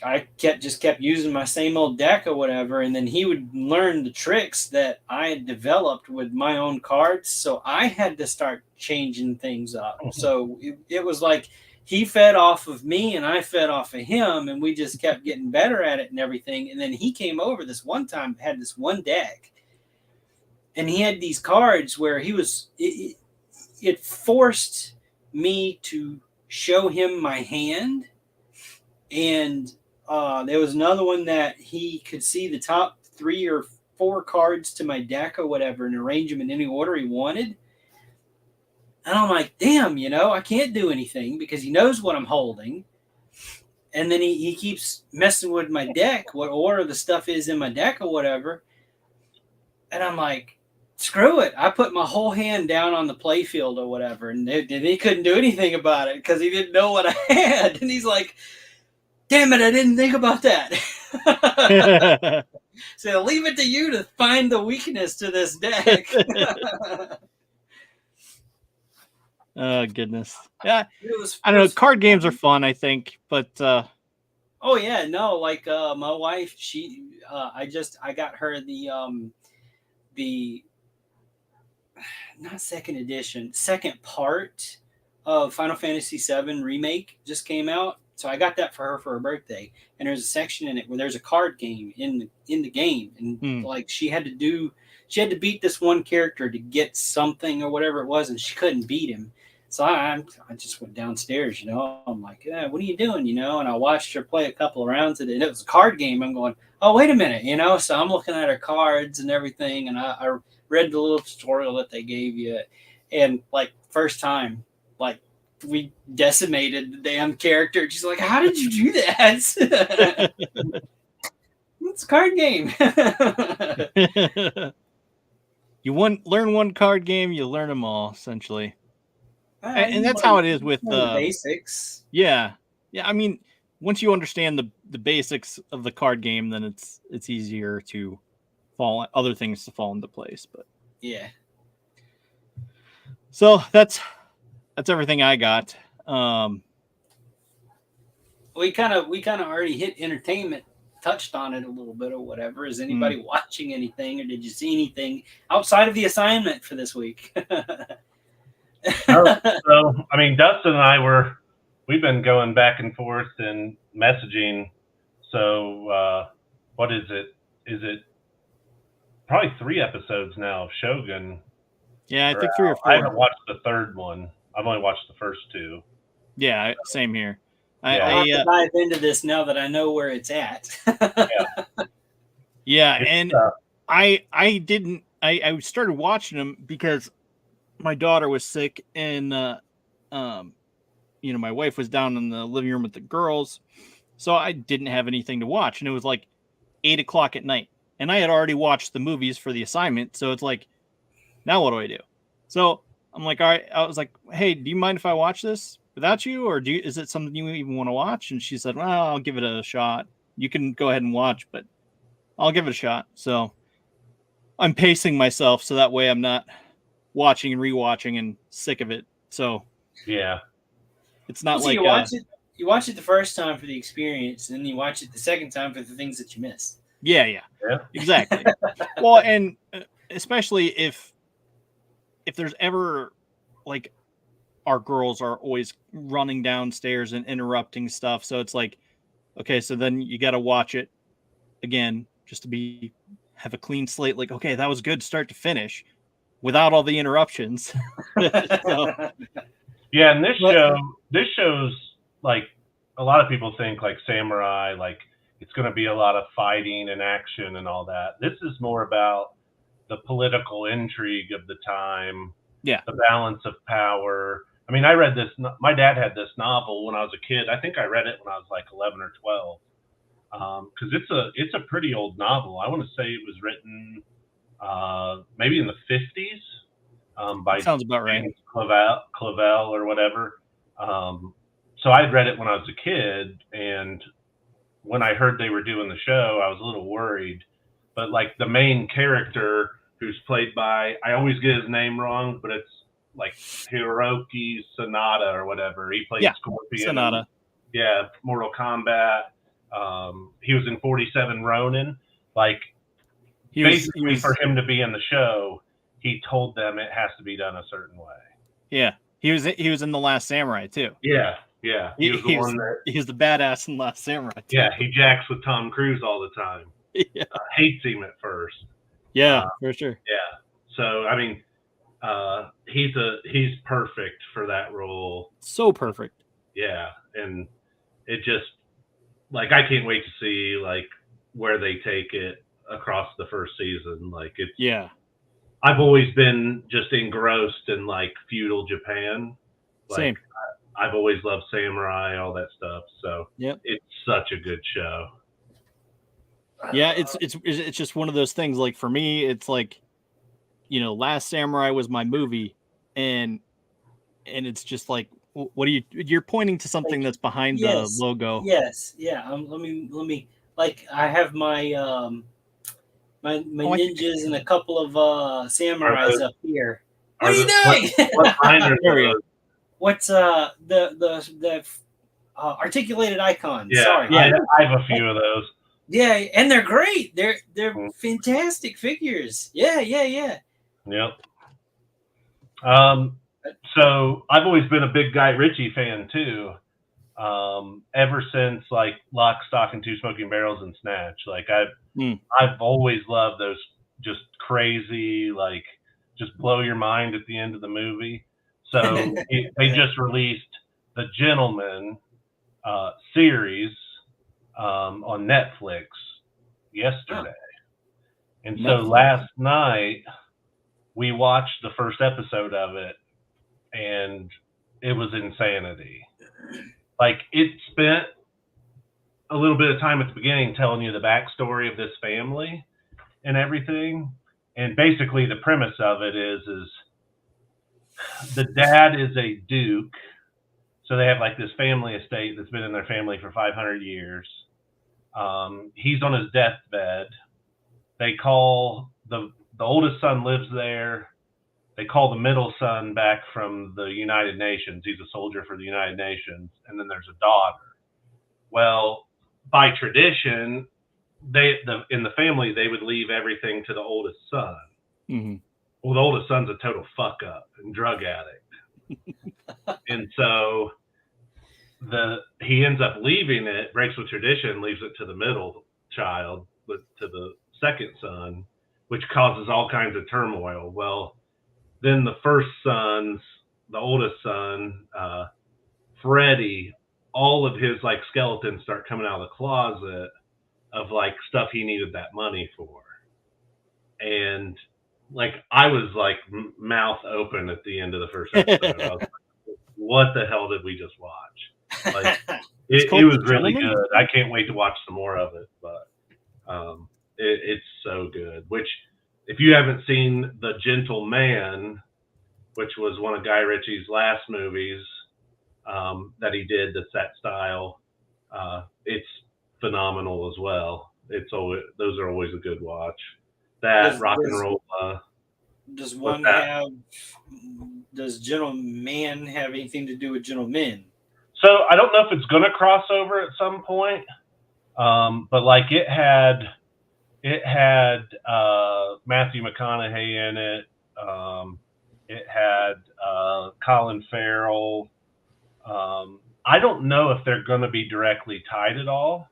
I kept using my same old deck or whatever, and then he would learn the tricks that I had developed with my own cards. So I had to start changing things up. So it was like he fed off of me and I fed off of him, and we just kept getting better at it and everything. And then he came over this one time, had this one deck, and he had these cards where it forced me to show him my hand. And there was another one that he could see the top 3 or 4 cards to my deck or whatever and arrange them in any order he wanted. And I'm like, damn, I can't do anything because he knows what I'm holding. And then he keeps messing with my deck, what order the stuff is in my deck or whatever. And I'm like, screw it. I put my whole hand down on the play field or whatever. And he couldn't do anything about it because he didn't know what I had. And he's like, damn it, I didn't think about that. So leave it to you to find the weakness to this deck. Oh goodness. Yeah, It I don't know. was Card games are fun. fun, I think, but Oh yeah, no, like my wife, I got her the not second edition, second part of Final Fantasy VII Remake just came out. So I got that for her birthday, and there's a section in it where there's a card game in the game, and like she had to beat this one character to get something or whatever it was, and she couldn't beat him. So I just went downstairs, I'm like, what are you doing, And I watched her play a couple of rounds of it, and it was a card game. I'm going, oh, wait a minute, So I'm looking at her cards and everything, and I read the little tutorial that they gave you, and like first time, like we decimated the damn character. She's like, how did you do that? It's a card game. You learn one card game, you learn them all, essentially. And that's how it is with the basics. Yeah. I mean, once you understand the basics of the card game, then it's easier to other things to fall into place. But yeah. So that's everything I got. We kind of already hit entertainment, touched on it a little bit or whatever. Is anybody watching anything, or did you see anything outside of the assignment for this week? So, I mean, Dustin and I we've been going back and forth and messaging. So, what is it? Is it probably 3 episodes now of Shogun? Yeah, I think 3 or 4. I haven't watched the third one. I've only watched the first 2. Yeah, same here. I have to dive into this now that I know where it's at. And I started watching them because my daughter was sick, and my wife was down in the living room with the girls, so I didn't have anything to watch, and it was like 8:00 at night, and I had already watched the movies for the assignment, so it's like, now what do I do? So I'm like, all right. I was like, hey, do you mind if I watch this without you, or is it something you even want to watch? And she said, well, I'll give it a shot. You can go ahead and watch, but I'll give it a shot. So I'm pacing myself so that way I'm not watching and rewatching and sick of it. So yeah, it's not like you watch it the first time for the experience, and then you watch it the second time for the things that you missed. Yeah, exactly. Well, and especially if there's ever, like, our girls are always running downstairs and interrupting stuff, so it's like, okay, so then you got to watch it again just to have a clean slate. Like, okay, that was good start to finish without all the interruptions. Yeah, and this show's like, a lot of people think like Samurai, like it's going to be a lot of fighting and action and all that. This is more about the political intrigue of the time, the balance of power. I mean, I read this. My dad had this novel when I was a kid. I think I read it when I was like 11 or 12, because it's a pretty old novel. I want to say it was written maybe in the 50s by sounds about right. Clavel or whatever. So I'd read it when I was a kid, and when I heard they were doing the show, I was a little worried. But like the main character, who's played by, I always get his name wrong, but it's like Hiroki Sanada or whatever. He played Scorpion. Sanada. Mortal Kombat. He was in 47 Ronin. Like, basically for him to be in the show, he told them it has to be done a certain way. Yeah. He was in The Last Samurai too. Yeah. He was the badass in Last Samurai too. Yeah, he jacks with Tom Cruise all the time. Yeah. Hates him at first. Yeah, for sure. Yeah. So I mean, he's perfect for that role. So perfect. Yeah, and it just, like, I can't wait to see like where they take it across the first season. Like, it's I've always been just engrossed in like feudal Japan. Like, same. I've always loved samurai, all that stuff. So it's such a good show. Yeah, it's just one of those things. Like, for me, it's like, Last Samurai was my movie, and it's just like, what are you're pointing to something that's behind the logo. Yes. Yeah. Let me like I have my my ninjas and a couple of samurais up here. What are you doing? What kind are There we go. those? What's the articulated icons? Yeah, Sorry. Yeah. I have a few of those. Yeah, and they're great. They're Mhm. fantastic figures. Yeah. Yep. So I've always been a big Guy Ritchie fan too. Ever since like Lock, Stock, and Two Smoking Barrels and Snatch. Like I've always loved those just crazy, like just blow your mind at the end of the movie. So they just released the Gentleman series on Netflix yesterday. And so last night we watched the first episode of it, and it was insanity. Like it spent a little bit of time at the beginning telling you the backstory of this family and everything. And basically the premise of it is the dad is a duke. So they have like this family estate that's been in their family for 500 years. He's on his deathbed. They call the oldest son lives there. They call the middle son back from the United Nations. He's a soldier for the United Nations. And then there's a daughter. Well, by tradition, in the family, they would leave everything to the oldest son. Mm-hmm. Well, the oldest son's a total fuck up and drug addict. And so he ends up leaving it, breaks with tradition, leaves it to the middle child, to the second son, which causes all kinds of turmoil. Well, then the first son's, the oldest son, Freddie, all of his like skeletons start coming out of the closet of like stuff he needed that money for. And like I was like mouth open at the end of the first episode. I was like, what the hell did we just watch? Like it was really good. I can't wait to watch some more of it, but it's so good. Which if you haven't seen The Gentleman, which was one of Guy Ritchie's last movies that he did, the set style, it's phenomenal as well. Those are always a good watch. Rock and Roll. Does Gentleman have anything to do with Gentlemen? So I don't know if it's going to cross over at some point, but like it had Matthew McConaughey in it. It had Colin Farrell. I don't know if they're going to be directly tied at all.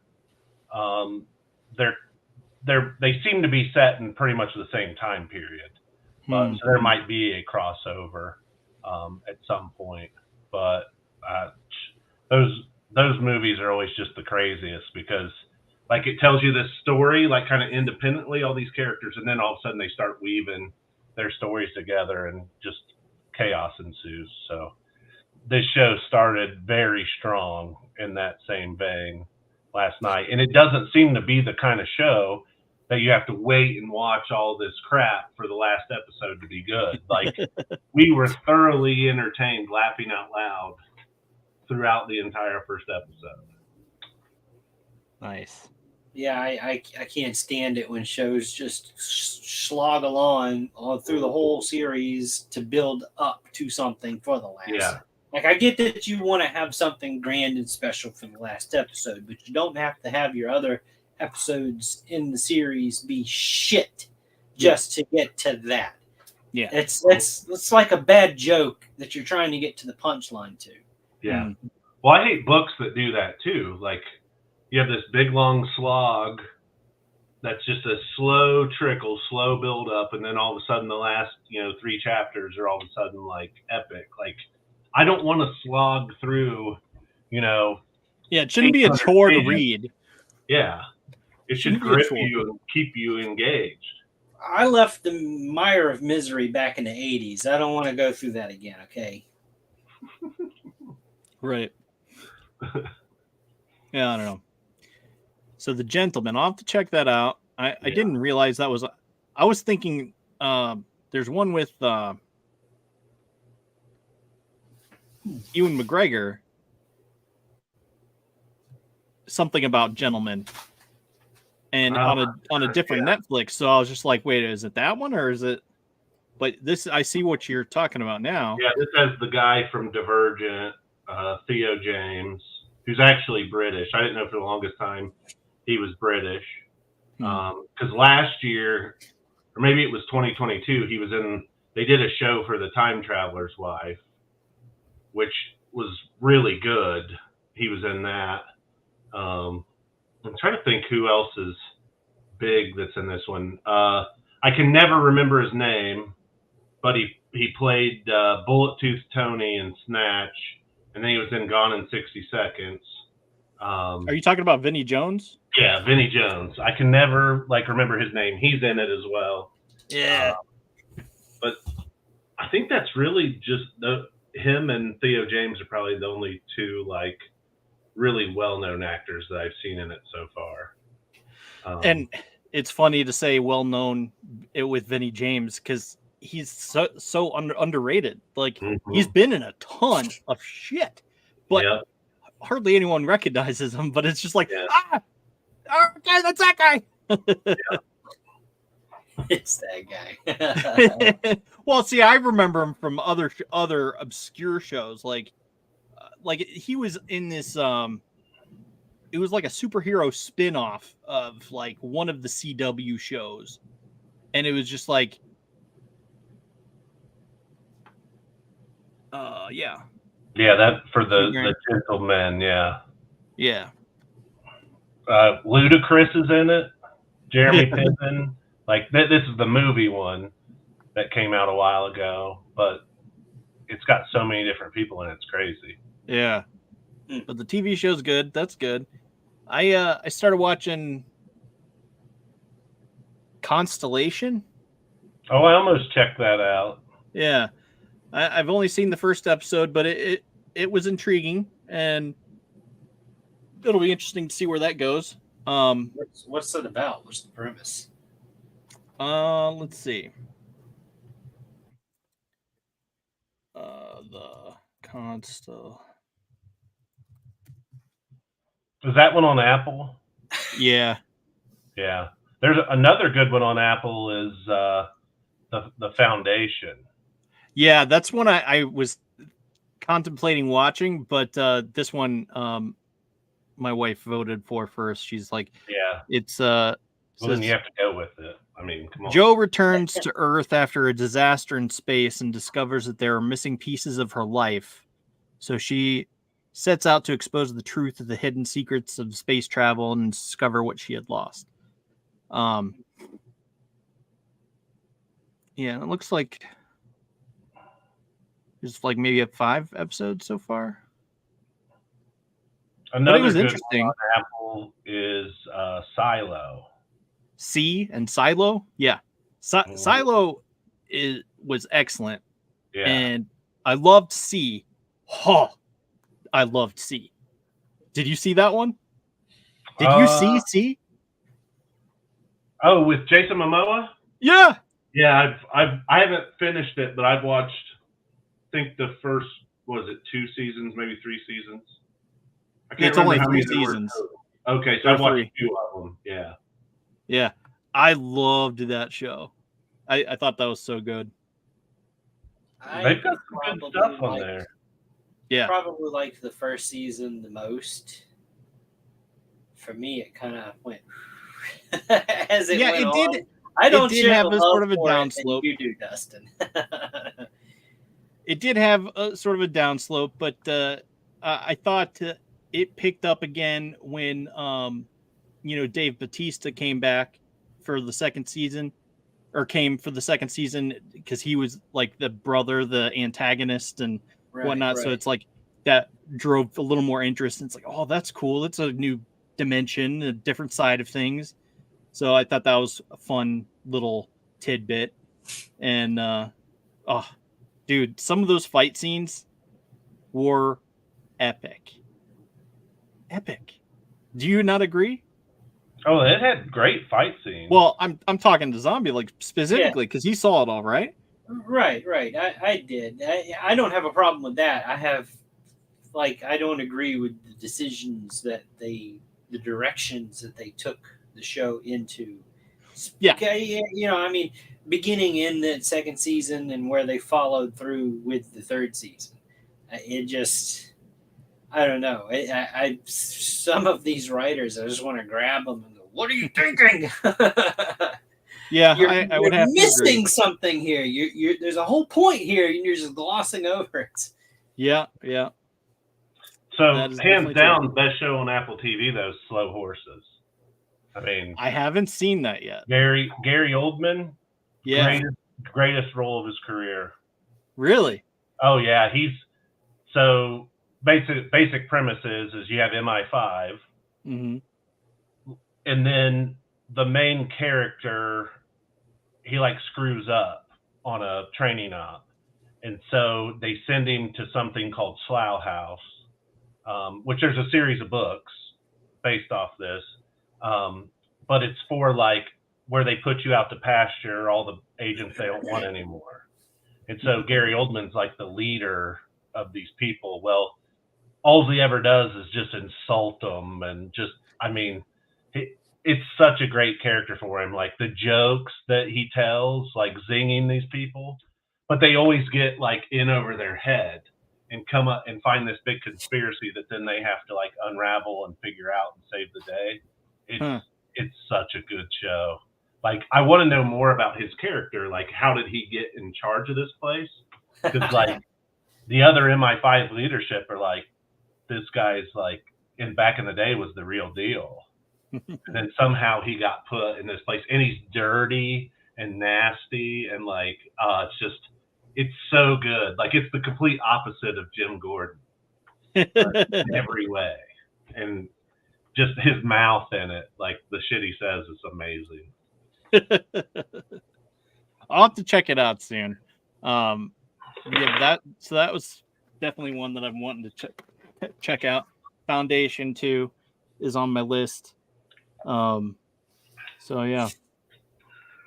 They seem to be set in pretty much the same time period, but so there might be a crossover at some point. But those movies are always just the craziest because like it tells you this story like kind of independently, all these characters, and then all of a sudden they start weaving their stories together and just chaos ensues. So this show started very strong in that same vein last night. And it doesn't seem to be the kind of show that you have to wait and watch all this crap for the last episode to be good. Like we were thoroughly entertained, laughing out loud throughout the entire first episode. Nice. Yeah, I can't stand it when shows just slog along through the whole series to build up to something for the last. Yeah. Like I get that you want to have something grand and special for the last episode, but you don't have to have your other episodes in the series be shit just to get to that. Yeah. It's like a bad joke that you're trying to get to the punchline to. Yeah. Well, I hate books that do that too. Like you have this big long slog that's just a slow trickle, slow build up, and then all of a sudden the last 3 chapters are all of a sudden like epic. Like I don't want to slog through, Yeah, it shouldn't be a chore to read. Yeah. It should grip you and keep you engaged. I left the mire of misery back in the 80s. I don't want to go through that again, okay? Right. Yeah, I don't know. So The Gentleman, I'll have to check that out. I didn't realize that was... I was thinking there's one with Ewan McGregor. Something about Gentlemen. and on a different Netflix. So I was just like, wait, is it that one or is it? But this, I see what you're talking about now. Yeah, this has the guy from Divergent, Theo James, who's actually British. I didn't know for the longest time he was British. Because last year, or maybe it was 2022, he was in. They did a show for the Time Traveler's Wife, which was really good. He was in that. I'm trying to think who else is big that's in this one. I can never remember his name, but he played Bullet Tooth Tony in Snatch, and then he was in Gone in 60 Seconds. Are you talking about Vinnie Jones? Yeah, Vinnie Jones. I can never remember his name. He's in it as well. Yeah. But I think that's really just him and Theo James are probably the only two really well-known actors that I've seen in it so far. And it's funny to say well-known with Vinnie James because he's so underrated. Like he's been in a ton of shit, but hardly anyone recognizes him. But it's just like, okay, that's that guy. It's that guy. Well, see, I remember him from other obscure shows, like he was in this. It was like a superhero spin-off of like one of the CW shows, and it was just like, yeah, that for the Gentlemen, yeah. Ludacris is in it. Jeremy Piven. This is the movie one that came out a while ago, but it's got so many different people in it. It's crazy. Yeah. But the TV show's good. That's good. I started watching Constellation. Oh, I almost checked that out. Yeah. I've only seen the first episode, but it was intriguing, and it'll be interesting to see where that goes. What's it about? What's the premise? Let's see. The Constel. Is that one on Apple? Yeah. Yeah. There's another good one on Apple is the Foundation. Yeah, that's one I was contemplating watching, but this one my wife voted for first. She's like, it's well, then you have to go with it. I mean, come on. Joe returns to Earth after a disaster in space and discovers that there are missing pieces of her life. So she sets out to expose the truth of the hidden secrets of space travel and discover what she had lost. Yeah, it looks like there's like maybe 5 episodes so far. Another but it was good interesting. One on Apple is Silo. And Silo, yeah. Silo was excellent, and I loved C. I loved C. Did you see that one? Did you see C? Oh, with Jason Momoa? Yeah. Yeah, I haven't finished it, but I've watched. I think the first 2 seasons, maybe 3 seasons. I can't remember only how 3 many there were. seasons. Okay, so I've watched 2 of them. Yeah. Yeah, I loved that show. I thought that was so good. They've got some good stuff on there. Yeah, probably liked the first season the most. For me, it kind of went as it went on. Did. I don't share have a sort of a downslope. You do, Dustin. It did have a sort of a downslope, but I thought it picked up again when Dave Bautista came back for the second season, because he was like the brother, the antagonist, and whatnot. Right. So it's like that drove a little more interest. And it's like, oh, that's cool. It's a new dimension, a different side of things. So I thought that was a fun little tidbit. And dude, some of those fight scenes were epic. Do you not agree? Oh, it had great fight scenes. Well, I'm talking to Zombie like specifically because he saw it all, right? Right. I did. I don't have a problem with that. I don't agree with the decisions that the directions that they took the show into. Yeah. You know, I mean, beginning in the second season and where they followed through with the third season. It just, I don't know. Some of these writers, I just want to grab them and go, "What are you thinking?" Yeah, I would you're have to missing agree. something here. There's a whole point here, and you're just glossing over it. Yeah. So That is hands definitely down, true. best show on Apple TV though, Slow Horses. I mean, I haven't seen that yet. Gary Oldman, Yeah. greatest role of his career. Really? Oh yeah, he's so basic premise is you have MI5, Mm-hmm. and then the main character, he like screws up on a training op, and so they send him to something called Slough House, which there's a series of books based off this, but it's for like where they put you out to pasture all the agents they don't want anymore. And so Gary Oldman's like the leader of these people. Well, all he ever does is just insult them, and just, I mean, it's such a great character for him. Like the jokes that he tells, like zinging these people, but they always get like in over their head and come up and find this big conspiracy that then they have to like unravel and figure out and save the day. It's such a good show. Like, I want to know more about his character. Like, how did he get in charge of this place? Because like the other MI5 leadership are like, this guy's like, in back in the day was the real deal. And then somehow he got put in this place, and he's dirty and nasty, and like, it's so good. Like, it's the complete opposite of Jim Gordon in every way. And just his mouth in it, like the shit he says is amazing. I'll have to check it out soon. Yeah, that was definitely one that I'm wanting to check out. Foundation 2 is on my list. So yeah.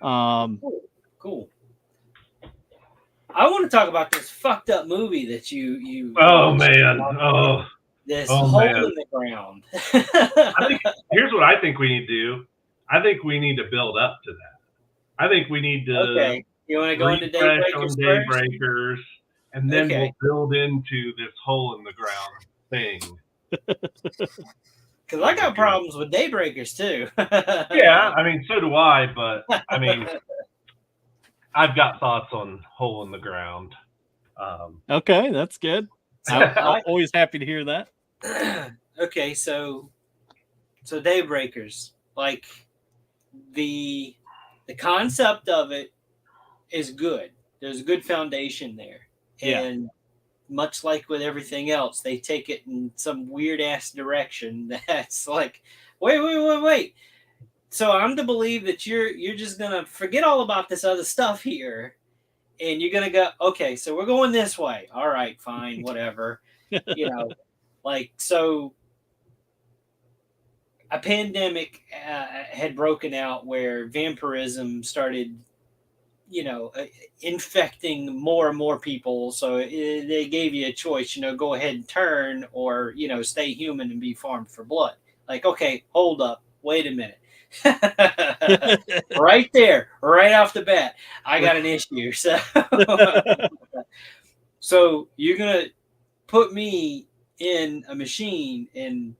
Cool. I want to talk about this fucked up movie that you. Oh man! Oh, this hole man. in the ground. Here's what I think we need to do. I think we need to build up to that. I think we need to. Okay. You want to go into Daybreakers, and then we'll build into this hole in the ground thing. Because I got problems with Daybreakers too. Yeah, I mean, so do I. But I mean, I've got thoughts on hole in the ground. Okay, that's good. I'm always happy to hear that. Okay, so Daybreakers, like the concept of it is good. There's a good foundation there, and much like with everything else, they take it in some weird ass direction that's like, wait. So I'm to believe that you're just gonna forget all about this other stuff here, and you're gonna go, okay, so we're going this way. All right, fine, whatever. You know, like, so a pandemic had broken out where vampirism started, infecting more and more people. So they gave you a choice, go ahead and turn, or, stay human and be farmed for blood. Like, okay, hold up, wait a minute. Right there, right off the bat, I got an issue. So you're gonna put me in a machine and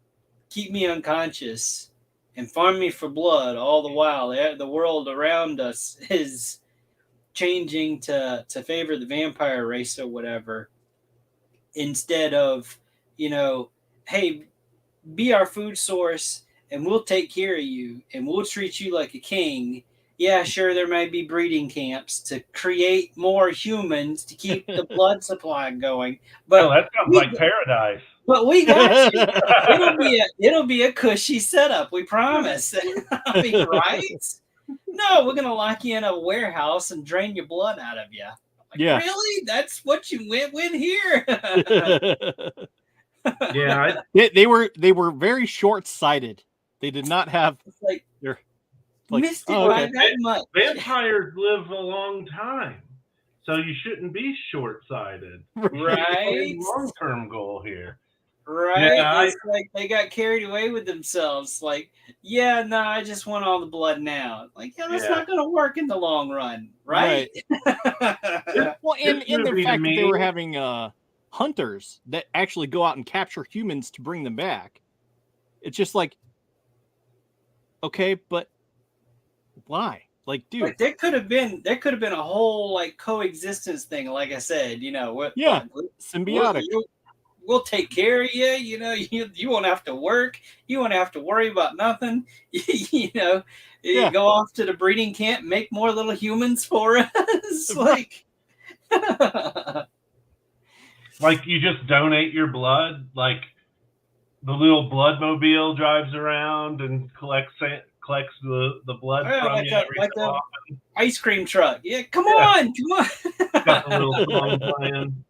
keep me unconscious and farm me for blood all the while the world around us is changing to favor the vampire race or whatever, instead of, hey, be our food source and we'll take care of you and we'll treat you like a king. Yeah, sure, there might be breeding camps to create more humans to keep the blood supply going. But that sounds like paradise. But we got you. It'll be a cushy setup, we promise. I mean, right? No, we're gonna lock you in a warehouse and drain your blood out of you. Like, yeah. Really? That's what you went with here? Yeah, they were very short-sighted. They did not have missed it by that much. Vampires live a long time, so you shouldn't be short-sighted. Right? Long-term goal here. Right. right? Yeah, It's like they got carried away with themselves. Like, yeah, no, I just want all the blood now. Like, yeah, that's not going to work in the long run, right? Well, and This the movie to fact that they me- were having hunters that actually go out and capture humans to bring them back. It's just like, okay, but why? Like, dude, Like there could have been a whole like coexistence thing. Like I said, yeah, we'll, symbiotic. we'll take care of you. You won't have to work. You won't have to worry about nothing. You Yeah. go off to the breeding camp, and make more little humans for us. Like, like you just donate your blood. Like the little blood mobile drives around and collects the blood from you every so often. Ice cream truck. Yeah, come on. Got the little song playing.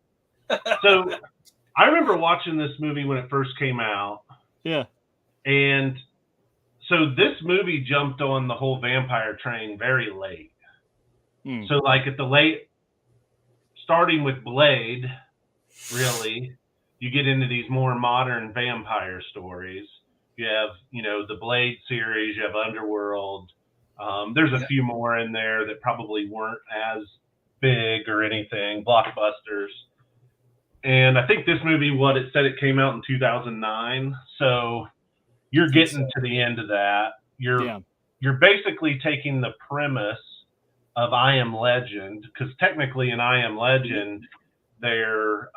So I remember watching this movie when it first came out. Yeah. And so this movie jumped on the whole vampire train very late. So like starting with Blade, really, you get into these more modern vampire stories. You have, the Blade series, you have Underworld. There's a few more in there that probably weren't as big or anything, blockbusters. And I think this movie, it said it came out in 2009. So you're getting to the end of that. You're basically taking the premise of I Am Legend, because technically in I Am Legend, they're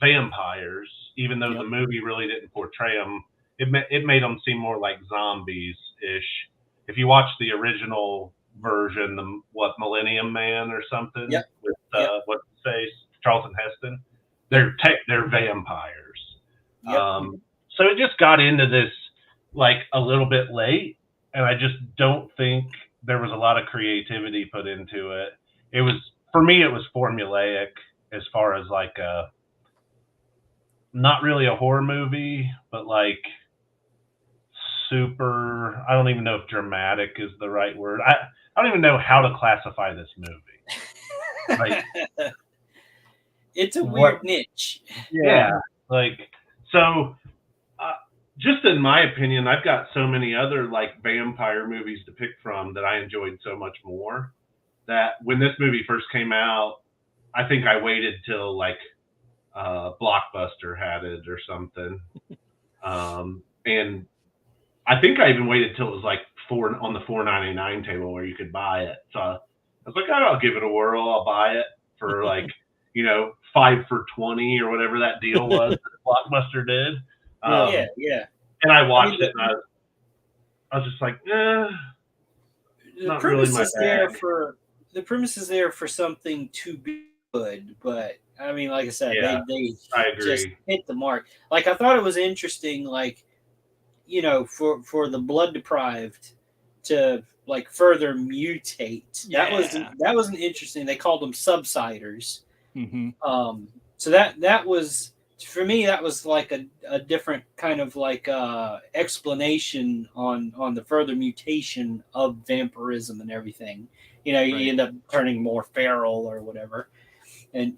vampires, even though the movie really didn't portray them. It made them seem more like zombies-ish. If you watch the original version, Millennium Man or something, with what's his face, Charlton Heston, they're vampires. So it just got into this like a little bit late, and I just don't think there was a lot of creativity put into it. For me, it was formulaic as far as like not really a horror movie, but like super, I don't even know if dramatic is the right word. I don't even know how to classify this movie. Like, it's a weird niche. Yeah. Like, so just in my opinion, I've got so many other like vampire movies to pick from that I enjoyed so much more, that when this movie first came out, I think I waited till like Blockbuster had it or something. And I think I even waited till it was like on the $4.99 table where you could buy it. So I was like, I'll give it a whirl. I'll buy it for like, 5 for $20 or whatever that deal was that Blockbuster did. Yeah. And I watched it, and I was just like, the not premise really my is there bag. the premise is there for something to be good, but I mean, like I said, they I agree. just hit the mark. Like I thought it was interesting, like for the blood deprived to like further mutate. That was an interesting. They called them subsiders. So that was, for me, that was like a different kind of like explanation on the further mutation of vampirism and everything. You end up turning more feral or whatever, and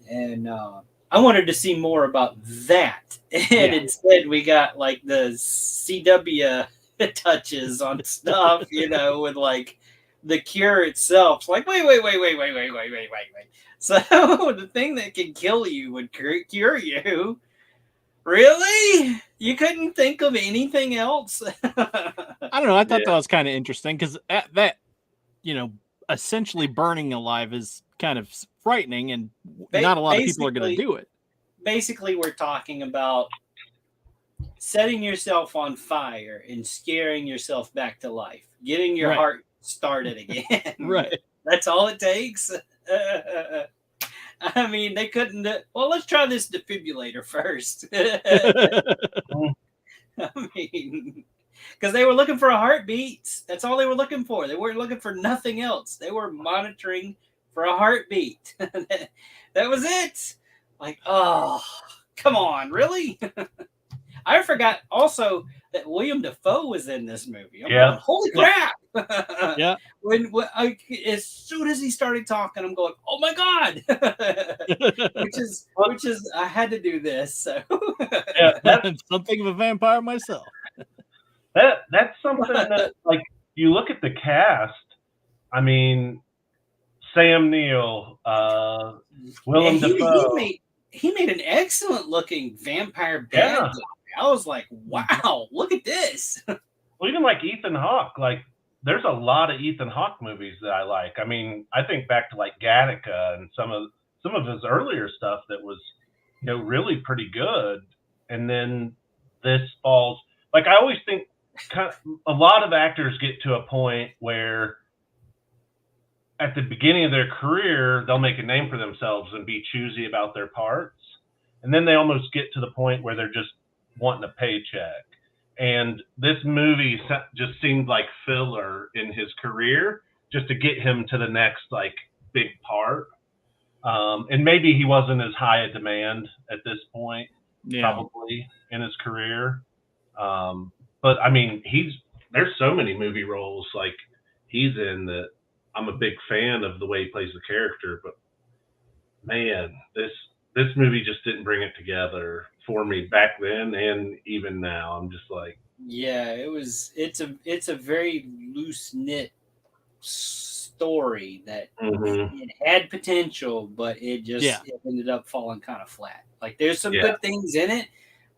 I wanted to see more about that, and instead we got like the CW touches on stuff, with like the cure itself. It's like, wait. So the thing that can kill you would cure you. Really? You couldn't think of anything else? I don't know. I thought that was kind of interesting because that, essentially burning alive is kind of frightening, and not a lot of people are going to do it. Basically, we're talking about setting yourself on fire and scaring yourself back to life, getting your heart started again. Right. That's all it takes. I mean, they couldn't. Well, let's try this defibrillator first. I mean, because they were looking for a heartbeat. That's all they were looking for. They weren't looking for nothing else. They were monitoring for a heartbeat. That was it. Like, oh, come on, really? I forgot also that William Dafoe was in this movie. I'm going, holy crap! Yeah. As soon as he started talking, I'm going, oh my god, which is I had to do this. So Yeah, I'm something of a vampire myself. that's something that, like, you look at the cast. I mean, Sam Neill, Willem Dafoe. He made an excellent looking vampire bad Yeah. guy. I was like, wow, look at this. Well, even like Ethan Hawke, like there's a lot of Ethan Hawke movies that I like. I mean, I think back to like Gattaca and some of his earlier stuff that was, really pretty good. And then this falls, like, I always think a lot of actors get to a point where at the beginning of their career, they'll make a name for themselves and be choosy about their parts. And then they almost get to the point where they're just wanting a paycheck. And this movie just seemed like filler in his career, just to get him to the next like big part. And maybe he wasn't as high a demand at this point, probably in his career. But I mean, there's so many movie roles like he's in that I'm a big fan of the way he plays the character. But man, this movie just didn't bring it together for me back then and even now. I'm just like, yeah, it's a very loose knit story that it had potential, but it ended up falling kind of flat. Like there's some good things in it,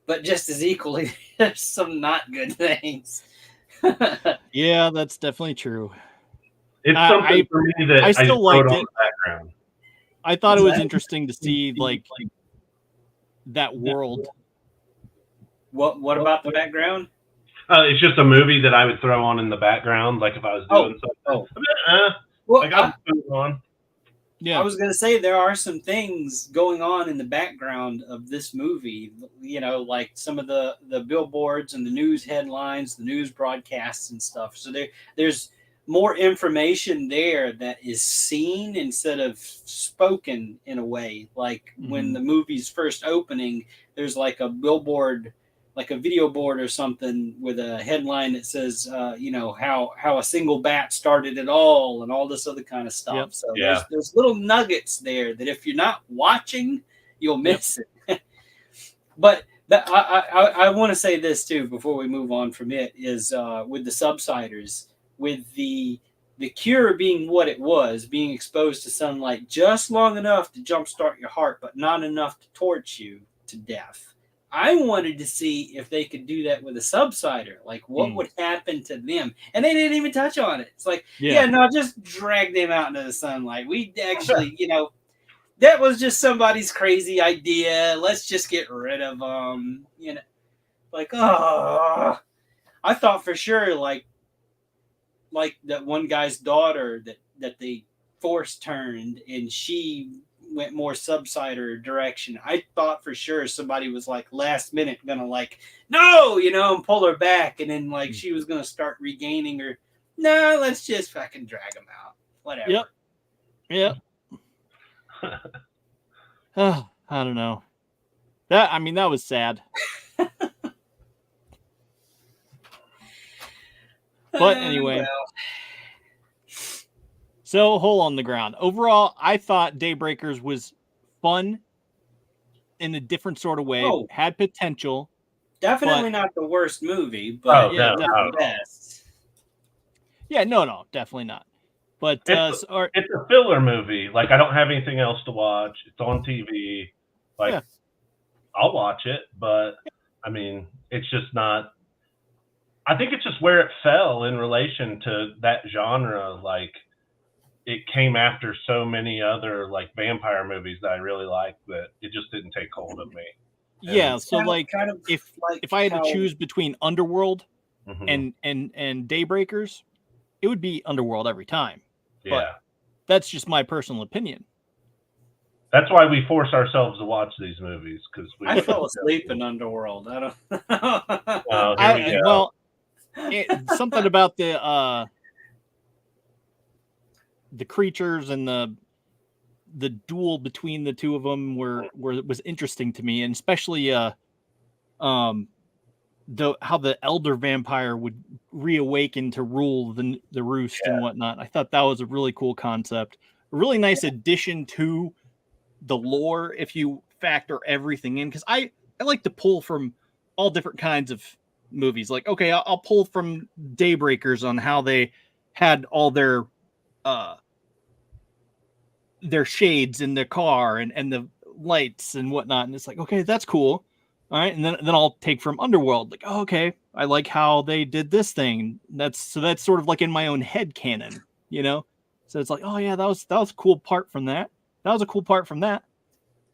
but just as equally there's some not good things. Yeah, that's definitely true. It's something for me that I still liked it. Background. I thought it was interesting to see like that world. What about the background? It's just a movie that I would throw on in the background, like if I was doing something. I'll put it on. Yeah, I was going to say there are some things going on in the background of this movie. Like some of the billboards and the news headlines, the news broadcasts and stuff. So there's more information there that is seen instead of spoken in a way. Like when the movie's first opening, there's like a billboard, like a video board or something with a headline that says, how a single bat started it all and all this other kind of stuff. Yep. So there's little nuggets there that if you're not watching, you'll miss it. But I want to say this too, before we move on from it, is with the Subsiders, with the cure being what it was, being exposed to sunlight just long enough to jumpstart your heart, but not enough to torch you to death. I wanted to see if they could do that with a Subsider, like what would happen to them. And they didn't even touch on it. It's like, just drag them out into the sunlight. We actually, that was just somebody's crazy idea. Let's just get rid of them. I thought for sure, like that one guy's daughter that they force turned and she went more Subsider direction. I thought for sure somebody was like last minute gonna like no, and pull her back, and then like she was gonna start regaining her. No, let's just fucking drag them out. Whatever. Yep. Oh, I don't know. That was sad. But anyway. So, hole on the ground. Overall, I thought Daybreakers was fun in a different sort of way. Had potential. Definitely not the worst movie, but not the best. Yeah, no, definitely not. But it's a filler movie. Like, I don't have anything else to watch. It's on TV. Like, I'll watch it, but I mean, it's just not. I think it's just where it fell in relation to that genre. Like, it came after so many other like vampire movies that I really liked that it just didn't take hold of me. Yeah, so if I had to choose between Underworld and Daybreakers, it would be Underworld every time. Yeah. But that's just my personal opinion. That's why we force ourselves to watch these movies, because I fell asleep in Underworld. I don't. Here we go. Well, something about the creatures and the duel between the two of them was interesting to me, and especially how the elder vampire would reawaken to rule the roost and whatnot. I thought that was a really cool concept. A really nice addition to the lore if you factor everything in, because I like to pull from all different kinds of movies. Like, okay, I'll pull from Daybreakers on how they had all their shades in their car and the lights and whatnot, and it's like, okay, that's cool. All right, and then I'll take from Underworld, like, oh, okay, I like how they did this thing. That's sort of like in my own head canon, you know. So it's like, oh yeah, that was a cool part from that. That was a cool part from that.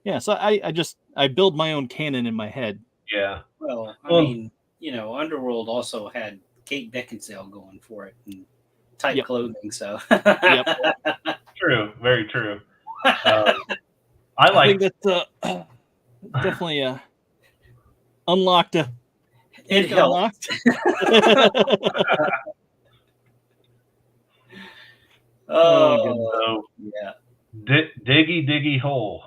Yeah, so I build my own canon in my head. Yeah. Well, I mean, Underworld also had Kate Beckinsale going for it and tight clothing. So. Yep. True. Very true. I think that's definitely unlocked. It helped. So, yeah. Diggy Hole.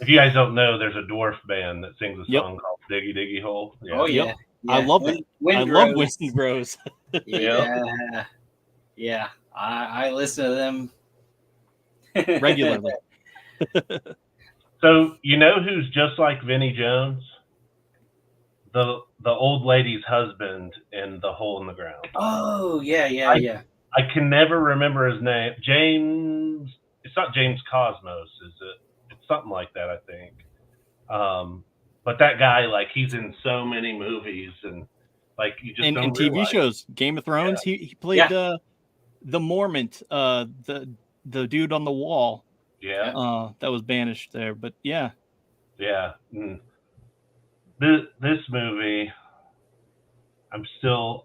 If you guys don't know, there's a dwarf band that sings a song called Diggy Diggy Hole. Yeah. Oh yeah. I love it. I love Winston Rose. Yeah. Yeah. I listen to them regularly. So you know who's just like Vinnie Jones? The old lady's husband in The Hole in the Ground. Oh yeah. I can never remember his name. James. It's not James Cosmos, is it? It's something like that, I think. But that guy, like, he's in so many movies and like you just don't TV realize. shows. Game of Thrones. Yeah. He played the Mormont, the dude on the wall. Yeah. That was banished there, but yeah. Yeah. This movie, I'm still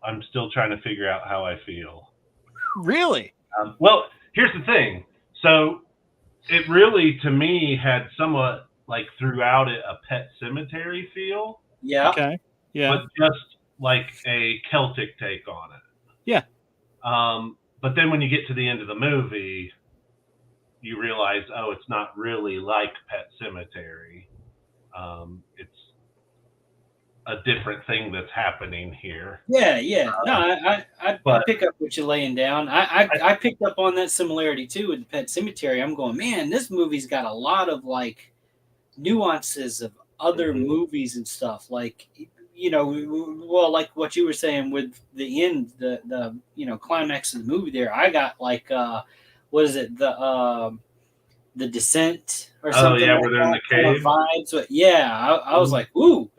trying to figure out how I feel. Really? Well, here's the thing. So it really, to me, had somewhat like throughout it a Pet Cemetery feel. Yeah. Okay. Yeah. But just like a Celtic take on it. Yeah. But then when you get to the end of the movie, you realize, oh, it's not really like Pet Cemetery. It's a different thing that's happening here. Yeah. No, I pick up what you're laying down. I picked up on that similarity too with Pet Cemetery. I'm going, man, this movie's got a lot of like nuances of other movies and stuff. Like, well, like what you were saying with the end, the climax of the movie there. I got like what is it, the Descent or something? Oh yeah, where they're in the cave. Vibes. But yeah, I was like, ooh,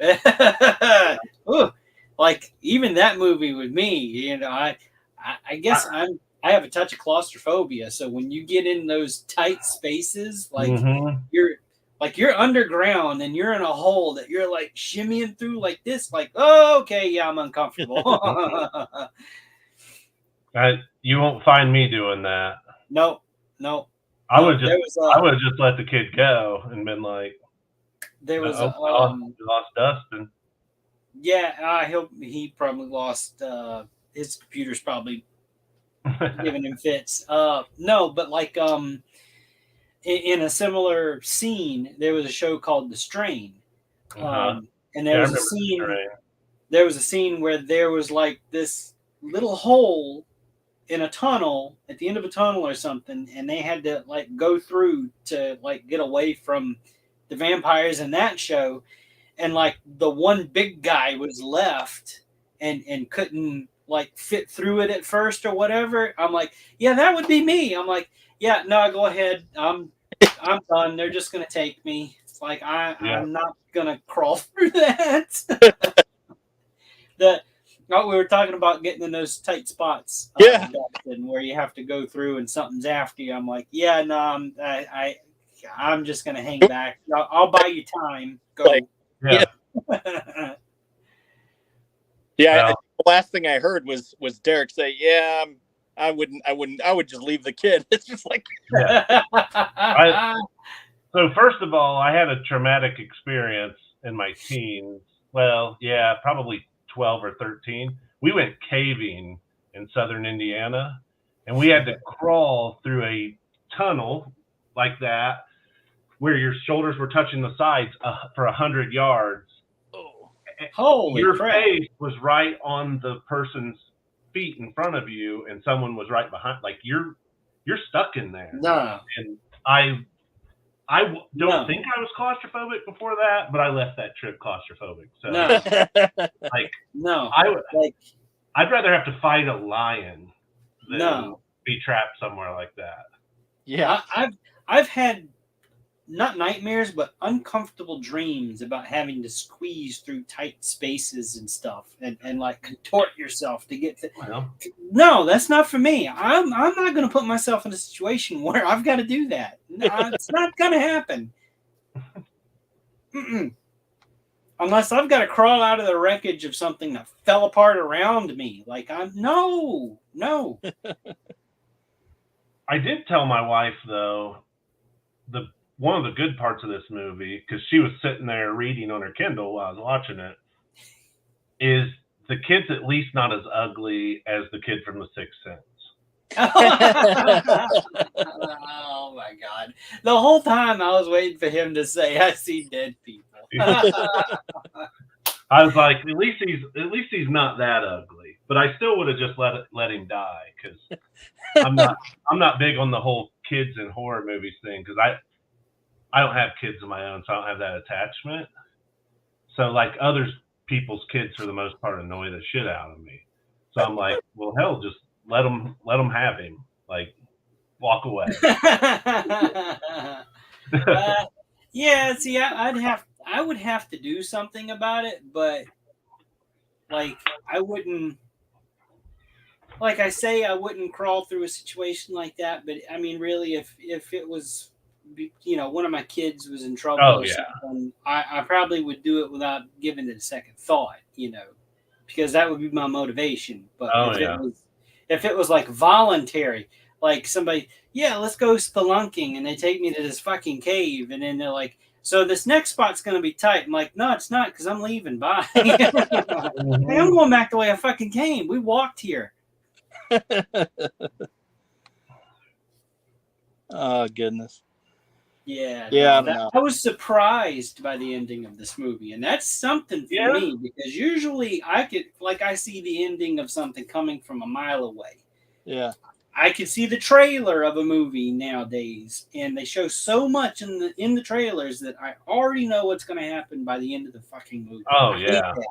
ooh, like even that movie with me, I guess I have a touch of claustrophobia. So when you get in those tight spaces, like you're underground and you're in a hole that you're like shimmying through like this, like, oh, okay, yeah, I'm uncomfortable. You won't find me doing that. No. I would just let the kid go and been like, there was lost Dustin. Yeah, he probably lost his computer's probably giving him fits. No, but like in a similar scene, there was a show called The Strain. And there was a scene. There was a scene where there was like this little hole in a tunnel at the end of a tunnel or something, and they had to like go through to like get away from the vampires in that show, and like the one big guy was left and couldn't like fit through it at first or whatever. I'm like, yeah, that would be me. I'm like, yeah, no, go ahead. I'm done. They're just gonna take me. It's like I'm not gonna crawl through that. We were talking about getting in those tight spots, where you have to go through and something's after you. I'm like, yeah, no, I'm just gonna hang back. I'll buy you time. Go. Yeah. The last thing I heard was Derek say, "Yeah, I would just leave the kid." It's just like, So first of all, I had a traumatic experience in my teens. Well, yeah, probably 12 or 13. We went caving in southern Indiana, and we had to crawl through a tunnel like that where your shoulders were touching the sides for 100 yards. Holy your crap. face was right on the person's feet in front of you, and someone was right behind. Like you're stuck in there. No. And don't think I was claustrophobic before that, but I left that trip claustrophobic. So like no, I'd rather have to fight a lion than be trapped somewhere like that. Yeah, I've had not nightmares, but uncomfortable dreams about having to squeeze through tight spaces and stuff, and like contort yourself to get to. Well, no, that's not for me. I'm not going to put myself in a situation where I've got to do that. No, it's not going to happen. Unless I've got to crawl out of the wreckage of something that fell apart around me. Like no. I did tell my wife though, one of the good parts of this movie, because she was sitting there reading on her Kindle while I was watching it, is the kid's at least not as ugly as the kid from The Sixth Sense. Oh my God. The whole time I was waiting for him to say, I see dead people. I was like, at least he's not that ugly. But I still would have just let him die, because I'm not big on the whole kids in horror movies thing, because I don't have kids of my own, so I don't have that attachment. So like other people's kids, for the most part, annoy the shit out of me. So I'm like, well, hell, just let them have him. Like, walk away. Yeah, see, I would have to do something about it, but like I wouldn't. Like I say, I wouldn't crawl through a situation like that. But I mean, really, if it was, one of my kids was in trouble or something, I probably would do it without giving it a second thought, because that would be my motivation. But if it was like voluntary, like somebody, let's go spelunking, and they take me to this fucking cave, and then they're like, so this next spot's going to be tight. I'm like, no, it's not, because I'm leaving. Bye. Hey, I'm going back the way I fucking came. We walked here. Oh goodness. Yeah, I don't know. I was surprised by the ending of this movie, and that's something for me, because usually I see the ending of something coming from a mile away. Yeah, I can see the trailer of a movie nowadays, and they show so much in the trailers that I already know what's going to happen by the end of the fucking movie. I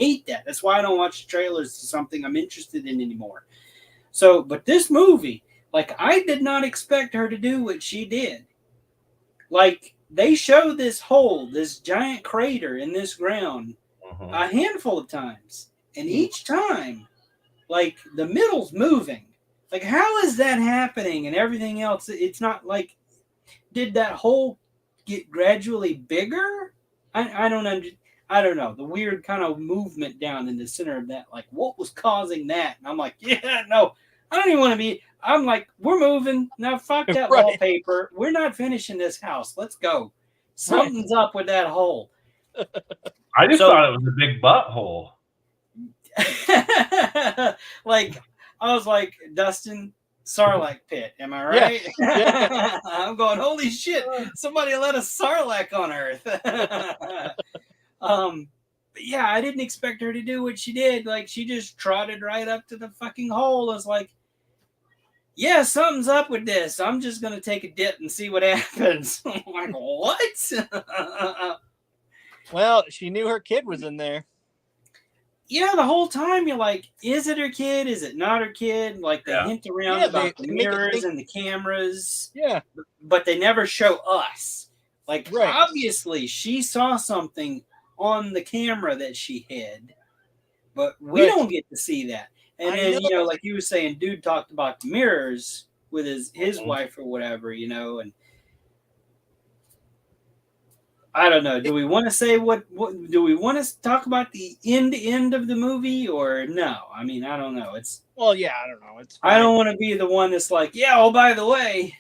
hate that. That's why I don't watch trailers to something I'm interested in anymore. So, but this movie, like, I did not expect her to do what she did. Like, they show this hole, this giant crater in this ground a handful of times. And each time, like, the middle's moving. Like, how is that happening? And everything else, it's not like, did that hole get gradually bigger? I don't know. The weird kind of movement down in the center of that, like, what was causing that? And I'm like, no, I don't even want to be. I'm like, we're moving. Now, fuck that wallpaper. We're not finishing this house. Let's go. Something's up with that hole. I just thought it was a big butthole. Like, I was like, Dustin, Sarlacc pit. Am I right? Yeah. I'm going, holy shit. Somebody let a Sarlacc on Earth. But yeah, I didn't expect her to do what she did. Like, she just trotted right up to the fucking hole. I was like, yeah, something's up with this. I'm just going to take a dip and see what happens. I'm like, what? Well, she knew her kid was in there. Yeah, the whole time you're like, is it her kid? Is it not her kid? Like, they hint around about the mirrors and the cameras. Yeah. But they never show us. Like, obviously, she saw something on the camera that she hid, but we don't get to see that. And then, like you were saying, dude talked about the mirrors with his wife or whatever, and I don't know. Do we want to say what do we want to talk about the end of the movie, or no? I mean, I don't know. I don't know. I don't want to be the one that's like, by the way.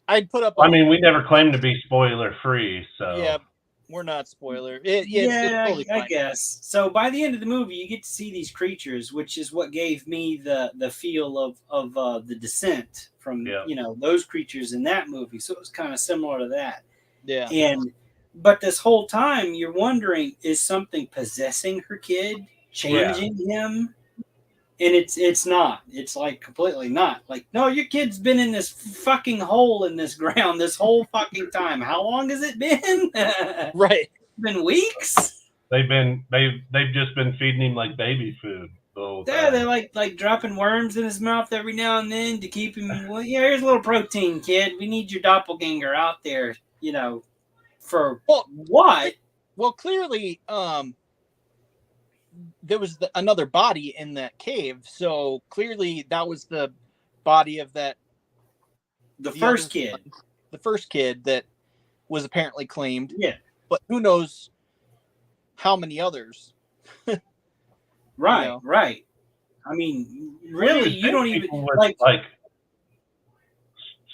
I'd put up. I mean, we never claimed to be spoiler free, so yeah, we're not spoiler. I guess. So by the end of the movie, you get to see these creatures, which is what gave me the feel of the Descent from those creatures in that movie. So it was kind of similar to that. Yeah. And But this whole time, you're wondering, is something possessing her kid, changing him? And it's not. It's like completely not. Like, no, your kid's been in this fucking hole in this ground this whole fucking time. How long has it been? Right. Been weeks? They've just been feeding him like baby food the whole time. Yeah, they're like dropping worms in his mouth every now and then to keep him. Well, yeah, here's a little protein, kid. We need your doppelganger out there, for what? Well, clearly, there was another body in that cave, so clearly that was the body of the first kid. The first kid that was apparently claimed. Yeah. But who knows how many others? Right, right. I mean, really, you don't even would,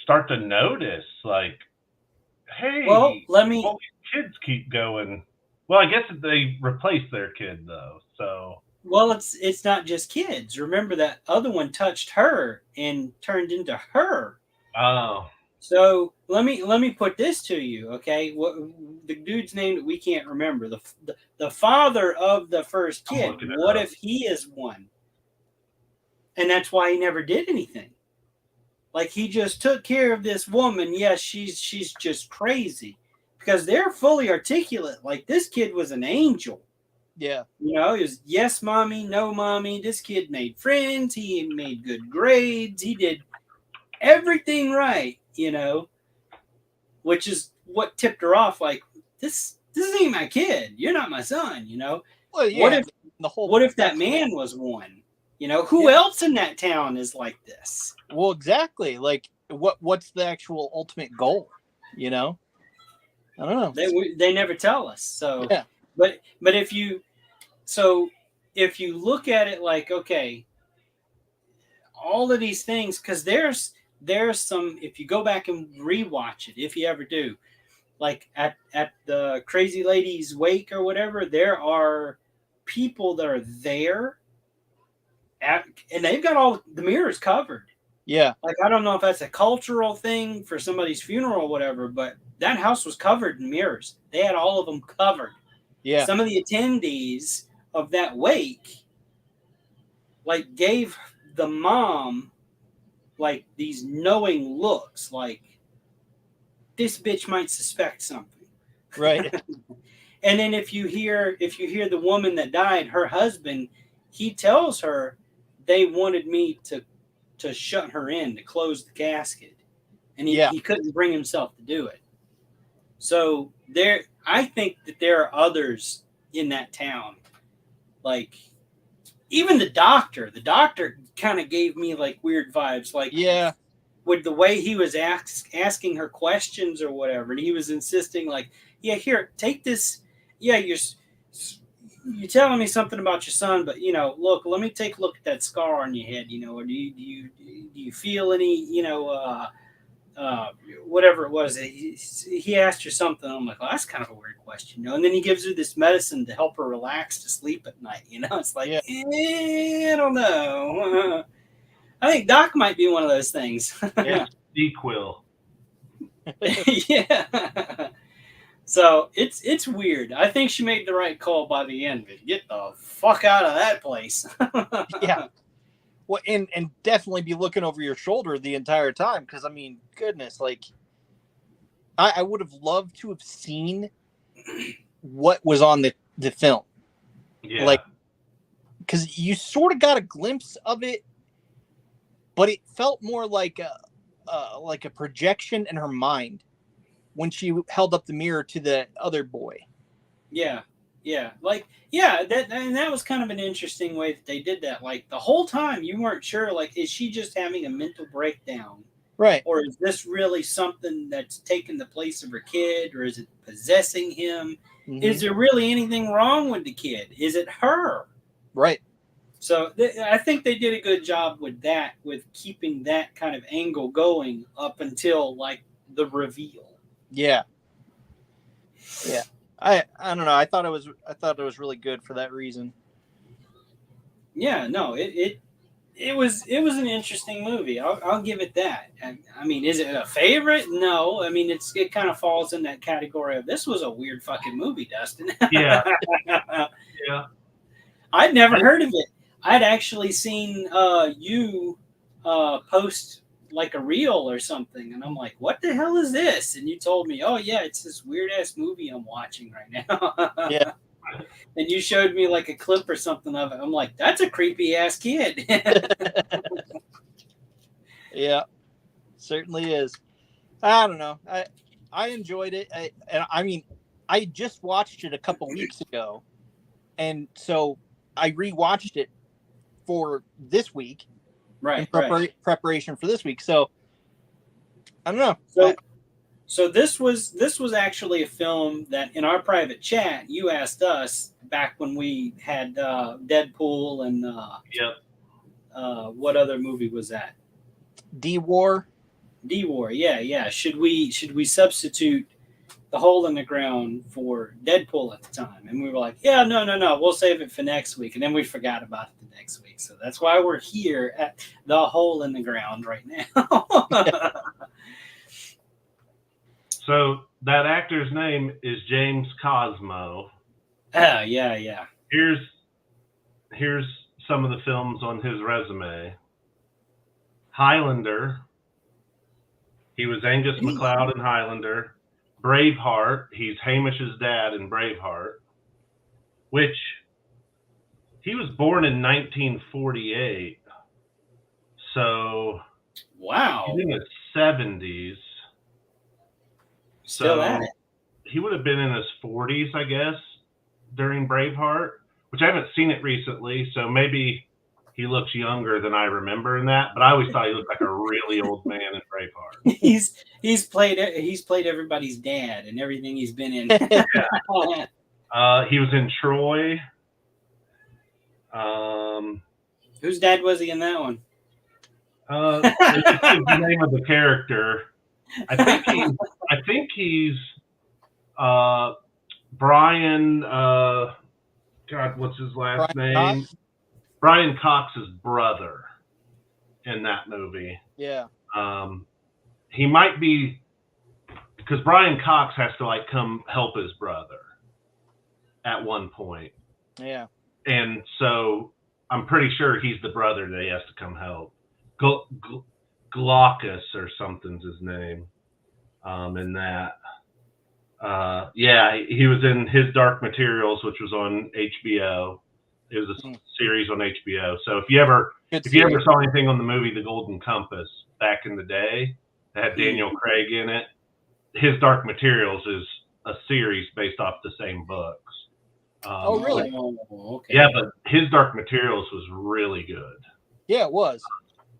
start to notice, like, hey, well, all these kids keep going. Well, I guess they replaced their kid though, so. Well, it's not just kids. Remember that other one touched her and turned into her. Oh. So let me put this to you, okay? What the dude's name that we can't remember, the father of the first kid. What if he is one? And that's why he never did anything. Like, he just took care of this woman. Yes, she's just crazy because they're fully articulate. Like, this kid was an angel. Yeah. He was yes, mommy, no, mommy. This kid made friends. He made good grades. He did everything right, which is what tipped her off. Like, this ain't my kid. You're not my son, Well, yeah. What if that man was one? Who else in that town is like this? Well, exactly. Like, what's the actual ultimate goal? I don't know. They never tell us. So, yeah. But if you look at it like, okay, all of these things, because there's some, if you go back and rewatch it, if you ever do, like at the crazy lady's wake or whatever, there are people that are there and they've got all the mirrors covered. Yeah. Like, I don't know if that's a cultural thing for somebody's funeral or whatever, but that house was covered in mirrors. They had all of them covered. Yeah. Some of the attendees of that wake, like, gave the mom, like, these knowing looks, like, this bitch might suspect something. Right. And then if you hear the woman that died, her husband, he tells her they wanted me to shut her in, to close the casket. And he couldn't bring himself to do it. So I think that there are others in that town. Like, even the doctor kind of gave me like weird vibes. Like, yeah, with the way he was asking her questions or whatever, and he was insisting, like, yeah, here, take this. Yeah, you're telling me something about your son, but look, let me take a look at that scar on your head. Or do you feel any, whatever it was. He asked her something. I'm like, oh, that's kind of a weird question, And then he gives her this medicine to help her relax to sleep at night. It's like, I don't know. I think Doc might be one of those things. Yeah, sequel. Yeah. So it's weird. I think she made the right call by the end. But get the fuck out of that place. Yeah. Well, and definitely be looking over your shoulder the entire time, because, I mean, goodness, like, I would have loved to have seen what was on the film. Yeah. Like, because you sort of got a glimpse of it, but it felt more like a projection in her mind when she held up the mirror to the other boy. Yeah. Yeah, that was kind of an interesting way that they did that. Like, the whole time you weren't sure, like, is she just having a mental breakdown? Right. Or is this really something that's taking the place of her kid? Or is it possessing him? Mm-hmm. Is there really anything wrong with the kid? Is it her? Right. So I think they did a good job with that, with keeping that kind of angle going up until, like, the reveal. Yeah. Yeah. I don't know. I thought it was really good for that reason. Yeah, no, it it was an interesting movie. I'll give it that. I mean, is it a favorite? No. I mean, it kind of falls in that category of this was a weird fucking movie, Dustin. Yeah. Yeah. I'd never heard of it. I'd actually seen you post like a reel or something, and I'm like, "What the hell is this?" And you told me, "Oh yeah, it's this weird ass movie I'm watching right now." Yeah. And you showed me like a clip or something of it. I'm like, "That's a creepy ass kid." Yeah, certainly is. I don't know. I enjoyed it. I mean, I just watched it a couple weeks ago, and so I rewatched it for this week in preparation for this week. So I don't know. So this was actually a film that in our private chat you asked us back when we had Deadpool and what other movie was that? D-War. D-War, yeah. Should we substitute The Hole in the Ground for Deadpool at the time? And we were like, yeah, no, we'll save it for next week. And then we forgot about it the next week. So that's why we're here at The Hole in the Ground right now. So that actor's name is James Cosmo. Yeah. Here's some of the films on his resume. Highlander. He was Angus MacLeod in Highlander. Braveheart. He's Hamish's dad in Braveheart. Which he was born in 1948. So wow. He's in his 70s. Still at it. He would have been in his 40s, I guess, during Braveheart, which I haven't seen it recently, so maybe he looks younger than I remember in that. But I always thought he looked like a really old man in Braveheart. He's played everybody's dad and everything he's been in. He was in Troy. Whose dad was he in that one? It's the name of the character. I think he's Brian. God, what's his last name? Cox? Brian Cox's brother in that movie. Yeah. He might be, because Brian Cox has to like come help his brother at one point. Yeah. And so I'm pretty sure he's the brother that he has to come help. Glaucus or something's his name. In that. He was in His Dark Materials, which was on HBO. It was a series on HBO. So if you ever saw anything on the movie The Golden Compass back in the day that had Daniel Craig in it, His Dark Materials is a series based off the same books. Oh, really? Okay. Yeah, but His Dark Materials was really good. Yeah, it was.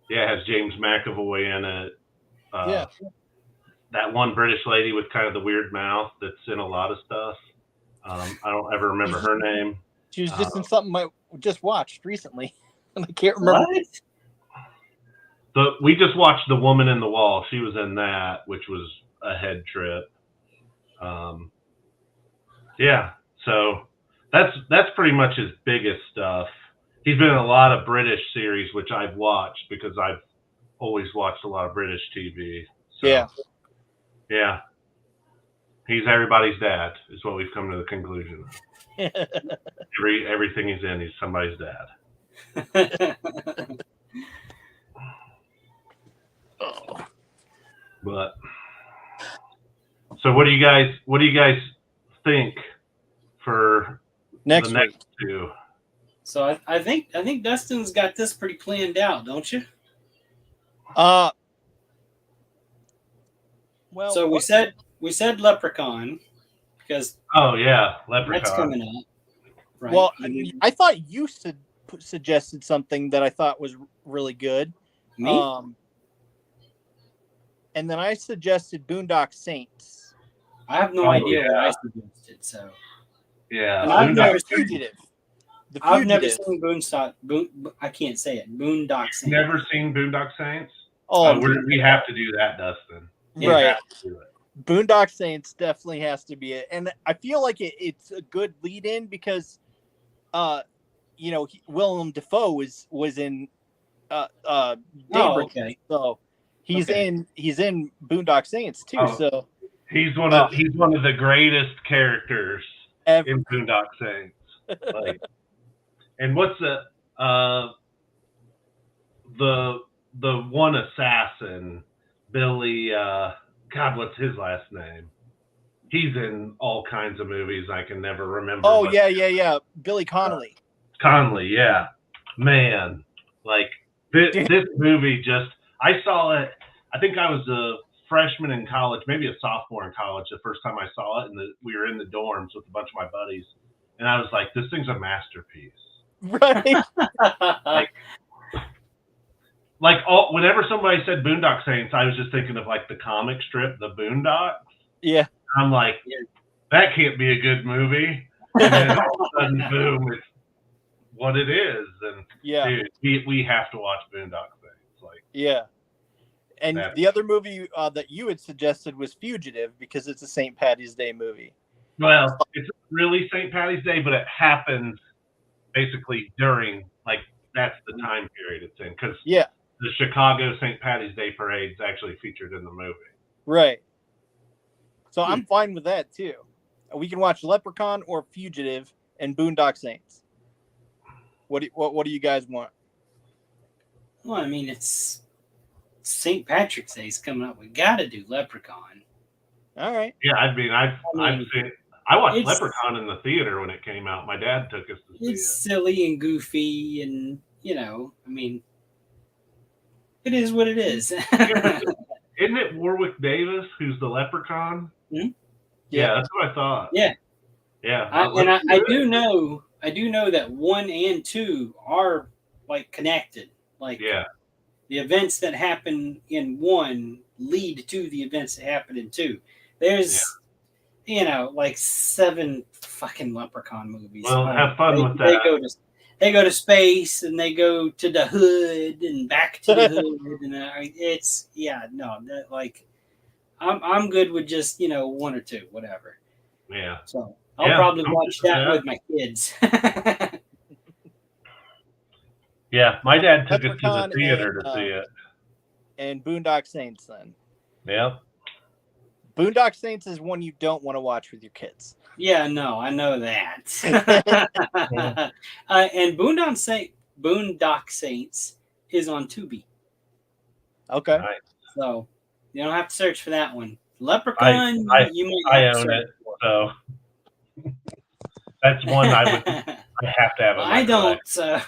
Yeah, it has James McAvoy in it. Yeah. That one British lady with kind of the weird mouth that's in a lot of stuff. I don't ever remember her name. She was just in something I just watched recently, and I can't remember. What? We just watched The Woman in the Wall. She was in that, which was a head trip. So that's pretty much his biggest stuff. He's been in a lot of British series, which I've watched because I've always watched a lot of British TV. So, yeah. He's everybody's dad, is what we've come to the conclusion. Everything he's in, he's somebody's dad. But so what do you guys think for next the next week? two? So I think Dustin's got this pretty planned out, don't you? Well, so we said Leprechaun because Leprechaun, that's coming up. Right? Well, I thought you suggested something that I thought was really good. Me? And then I suggested Boondock Saints. I have no idea what I suggested. So yeah, I've never Fugitive. I've never seen I can't say it. Boondock Saints. Never seen Boondock Saints? Oh, we have to do that, Dustin. Right. Boondock Saints definitely has to be it, and I feel like it's a good lead-in because, Willem Dafoe was in Oh, Daybreakers. okay. So he's Okay. in Boondock Saints too. Oh. So He's one of the greatest characters ever. in Boondock Saints. Like, and what's the one assassin, Billy? God, what's his last name? He's in all kinds of movies. I can never remember. Oh yeah. Billy Connolly. Conley, yeah, man. Like this movie, just I saw it. I think I was a freshman in college, maybe a sophomore in college, the first time I saw it, and we were in the dorms with a bunch of my buddies, and I was like, "This thing's a masterpiece." Right. Whenever somebody said Boondock Saints, I was just thinking of like the comic strip, The Boondocks. Yeah. I'm like, that can't be a good movie. And then all of a sudden, boom, it's what it is. And Yeah. dude, we have to watch Boondock Saints. Like, yeah. And the other movie that you had suggested was Fugitive because it's a St. Patty's Day movie. Well, it's really St. Patty's Day, but it happens basically during, like, that's the time period it's in. Because the Chicago St. Patty's Day parade is actually featured in the movie. Right. So I'm fine with that too. We can watch Leprechaun or Fugitive and Boondock Saints. What do you guys want? Well, I mean, it's St. Patrick's Day is coming up. We got to do Leprechaun. All right. Yeah, I watched Leprechaun in the theater when it came out. My dad took us to see it. It's silly and goofy, and I mean, it is what it is. Isn't it Warwick Davis who's the Leprechaun? Mm-hmm. Yeah, that's what I thought. Yeah. I do know that 1 and 2 are like connected. Like the events that happen in 1 lead to the events that happen in 2. There's like 7 fucking Leprechaun movies. Well, have fun with that. They go to space and they go to the hood and back to the hood, and I'm good with just 1 or 2, whatever. Yeah. So I'll probably watch that with my kids. Yeah, my dad took us to the theater to see it. And Boondock Saints then. Yeah. Boondock Saints is one you don't want to watch with your kids. Yeah, no, I know that. And Boondock Saints is on Tubi. Okay. Right. So you don't have to search for that one. Leprechaun, I own it, so that's one I have to have. I don't. So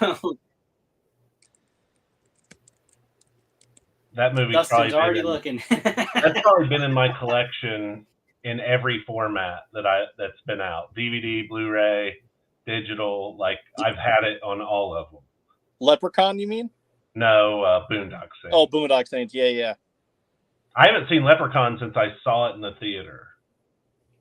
that movie's Dustin's already looking. That's probably been in my collection in every format that's been out: DVD, Blu-ray, digital. Like I've had it on all of them. Leprechaun, you mean? No, Boondock Saints. Oh, Boondock Saints. Yeah. I haven't seen Leprechaun since I saw it in the theater.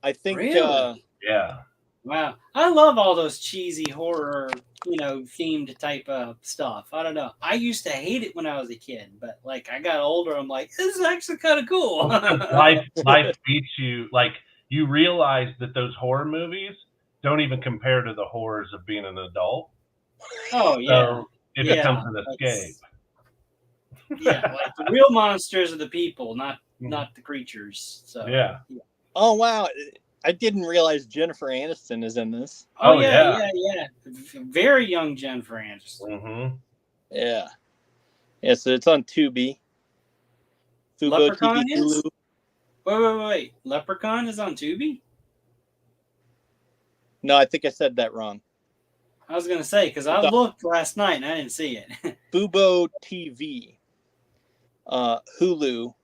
I think. Really? Yeah. Wow, I love all those cheesy horror, themed type of stuff. I don't know. I used to hate it when I was a kid, but like I got older, I'm like, this is actually kind of cool. Life beats you. Like you realize that those horror movies don't even compare to the horrors of being an adult. Oh yeah. So it becomes an escape. Yeah, like the real monsters are the people, not the creatures. So yeah. Oh wow. I didn't realize Jennifer Aniston is in this. Oh yeah. Very young Jennifer Aniston. Mm-hmm. Yeah. Yeah, so it's on Tubi. Leprechaun is? Wait. Leprechaun is on Tubi? No, I think I said that wrong. I was going to say, because I looked last night and I didn't see it. Fubo TV. Hulu.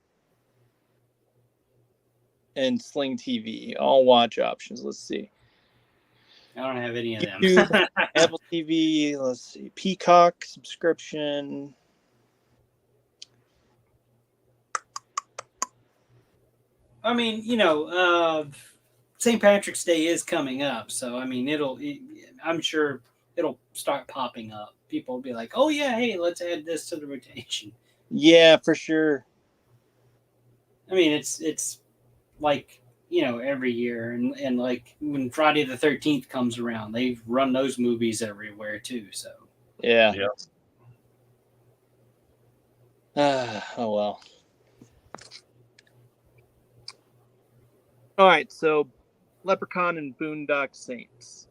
And Sling TV, all watch options. Let's see. I don't have any of them. YouTube, Apple TV. Let's see. Peacock subscription. I mean, St. Patrick's Day is coming up, so I mean, I'm sure it'll start popping up. People will be like, "Oh yeah, hey, let's add this to the rotation." Yeah, for sure. I mean, it's like every year, and like when Friday the 13th comes around, they run those movies everywhere too. So yeah. Oh well. All right, so Leprechaun and Boondock Saints.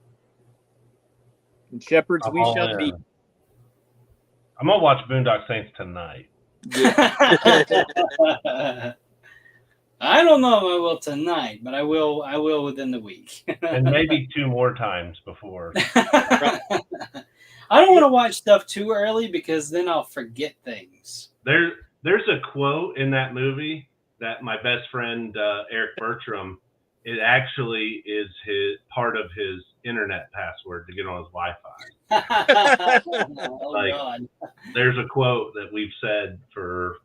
And Shepherds I'm we all shall in. be. I'm gonna watch Boondock Saints tonight. Yeah. I don't know if I will tonight, but I will within the week. And maybe 2 more times before. I don't want to watch stuff too early because then I'll forget things. There's a quote in that movie that my best friend Eric Bertram, it actually is part of his internet password to get on his Wi-Fi. Oh, Like, God. There's a quote that we've said for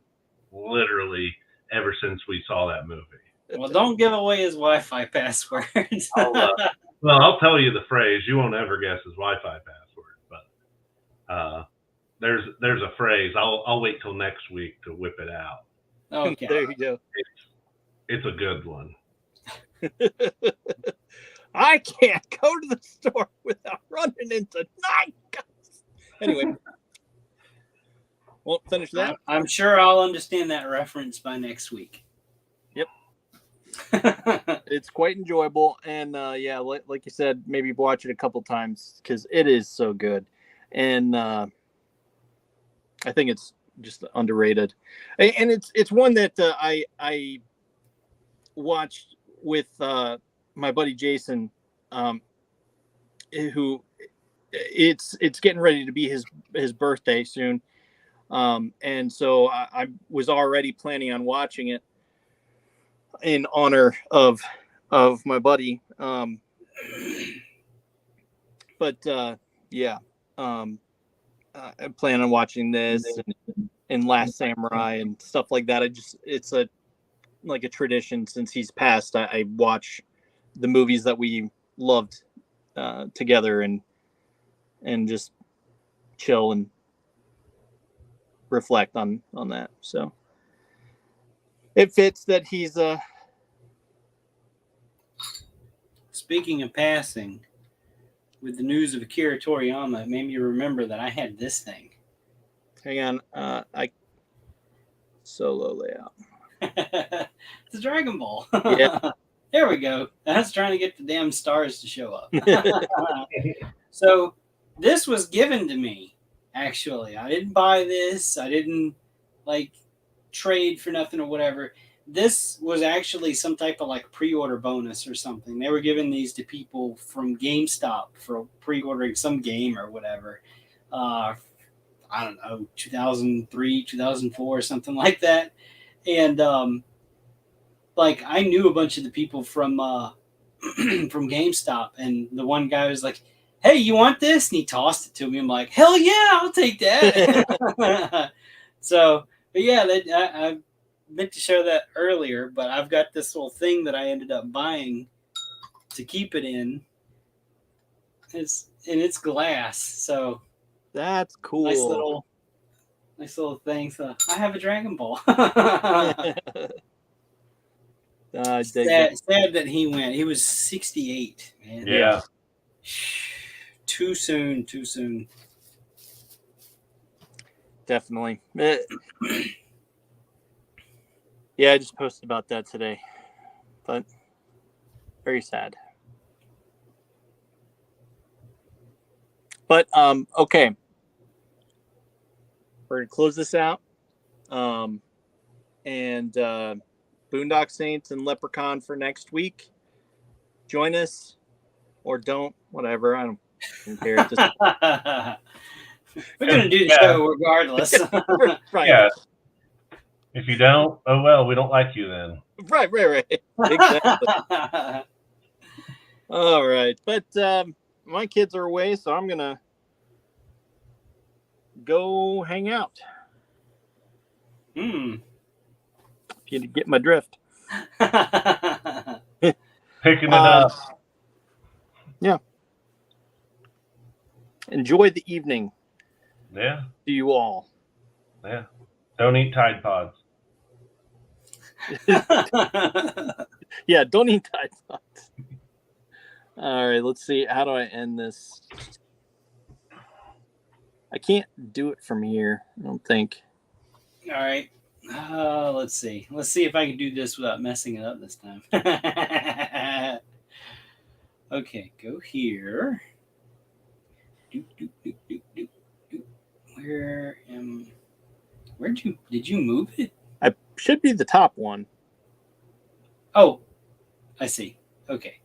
literally ever since we saw that movie. Well, don't give away his Wi-Fi passwords. I'll tell you the phrase. You won't ever guess his Wi-Fi password, but there's a phrase. I'll wait till next week to whip it out. Okay. There you go. It's a good one. I can't go to the store without running into night. Anyway, won't finish that. I'm sure I'll understand that reference by next week. Yep. It's quite enjoyable, and yeah, like you said, maybe watch it a couple times because it is so good, and I think it's just underrated, and it's one that I watched with my buddy Jason, who it's getting ready to be his birthday soon, and so I was already planning on watching it in honor of my buddy, but yeah, I plan on watching this and Last Samurai and stuff like that. It's like a tradition since he's passed. I watch the movies that we loved together and just chill and reflect on that. So it fits that he's Speaking of passing, with the news of Akira Toriyama, it made me remember that I had this thing. hang on, I solo layout. It's a Dragon Ball. Yeah. There we go. I was trying to get the damn stars to show up. So this was given to me, actually. I didn't buy this. I didn't trade for nothing or whatever. This was actually some type of pre-order bonus or something. They were giving these to people from GameStop for pre-ordering some game or whatever. I don't know, 2003, 2004, something like that. And I knew a bunch of the people from from GameStop, and the one guy was like, "Hey, you want this?" And he tossed it to me. I'm like, "Hell yeah, I'll take that." So, but yeah, I meant to share that earlier, but I've got this little thing that I ended up buying to keep it in. It's glass, so That's cool. Nice little thing. So I have a Dragon Ball. Sad that he went. He was 68, man. Yeah. Too soon. Definitely. Yeah, I just posted about that today, but very sad. But okay, we're gonna close this out, and Boondock Saints and Leprechaun for next week. Join us or don't, whatever. I don't care. Just... We're gonna do the show regardless. Right. Yeah. If you don't, oh well, we don't like you then. Right. Exactly. All right, but my kids are away, so I'm gonna go hang out. If you get my drift. Picking it up. Yeah. Enjoy the evening. Yeah. To you all. Yeah. Don't eat Tide Pods. Yeah, don't eat Tide Pods. All right, let's see. How do I end this? I can't do it from here, I don't think. All right. Let's see. Let's see if I can do this without messing it up this time. Okay, go here. Doop, doop, doop, doop, doop, doop. Did you move it? I should be the top one. Oh, I see. Okay.